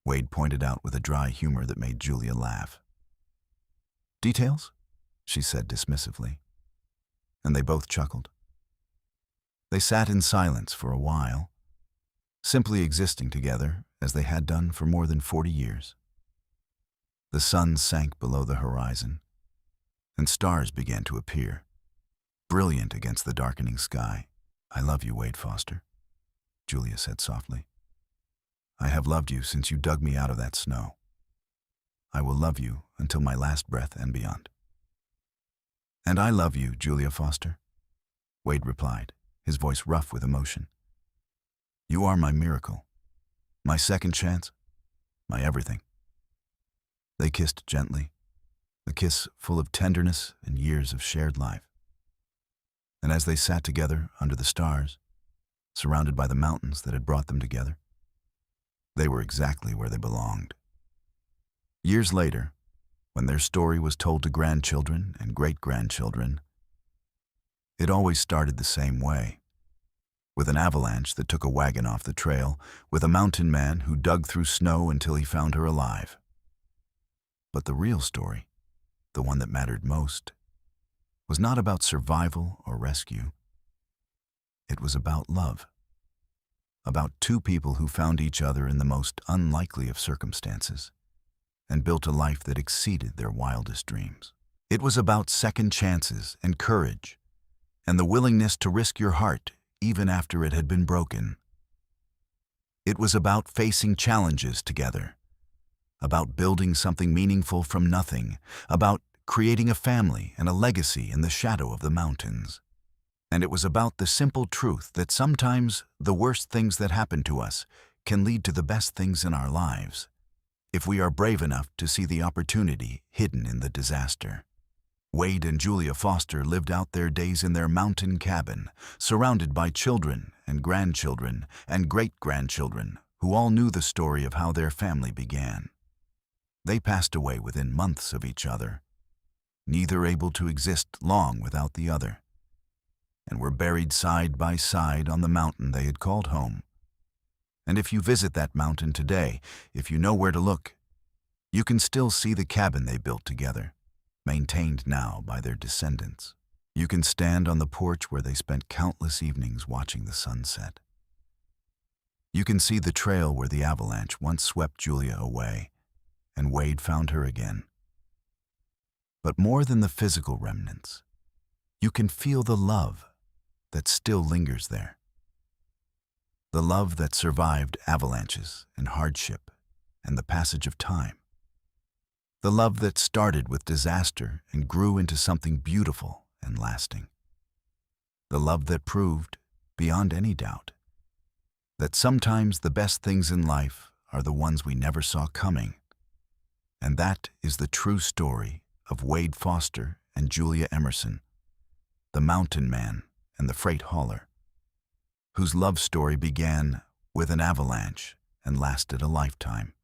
Wade pointed out with a dry humor that made Julia laugh. "Details?" she said dismissively, and they both chuckled. They sat in silence for a while, simply existing together as they had done for more than 40 years. The sun sank below the horizon, and stars began to appear, brilliant against the darkening sky. "I love you, Wade Foster," Julia said softly. "I have loved you since you dug me out of that snow. I will love you until my last breath and beyond." "And I love you, Julia Foster," Wade replied, his voice rough with emotion. "You are my miracle, my second chance, my everything." They kissed gently, a kiss full of tenderness and years of shared life. And as they sat together under the stars, surrounded by the mountains that had brought them together, they were exactly where they belonged. Years later, when their story was told to grandchildren and great-grandchildren, it always started the same way, with an avalanche that took a wagon off the trail, with a mountain man who dug through snow until he found her alive. But the real story, the one that mattered most, was not about survival or rescue. It was about love, about two people who found each other in the most unlikely of circumstances and built a life that exceeded their wildest dreams. It was about second chances and courage, and the willingness to risk your heart even after it had been broken. It was about facing challenges together, about building something meaningful from nothing, about creating a family and a legacy in the shadow of the mountains. And it was about the simple truth that sometimes the worst things that happen to us can lead to the best things in our lives, if we are brave enough to see the opportunity hidden in the disaster. Wade and Julia Foster lived out their days in their mountain cabin, surrounded by children and grandchildren and great-grandchildren who all knew the story of how their family began. They passed away within months of each other, neither able to exist long without the other, and were buried side by side on the mountain they had called home. And if you visit that mountain today, if you know where to look, You can still see the cabin they built together, maintained now by their descendants. You can stand on the porch where they spent countless evenings watching the sunset. You can see the trail where the avalanche once swept Julia away, and Wade found her again. But more than the physical remnants, you can feel the love that still lingers there. The love that survived avalanches and hardship and the passage of time. The love that started with disaster and grew into something beautiful and lasting. The love that proved, beyond any doubt, that sometimes the best things in life are the ones we never saw coming. And that is the true story of Wade Foster and Julia Emerson, the mountain man and the freight hauler, whose love story began with an avalanche and lasted a lifetime.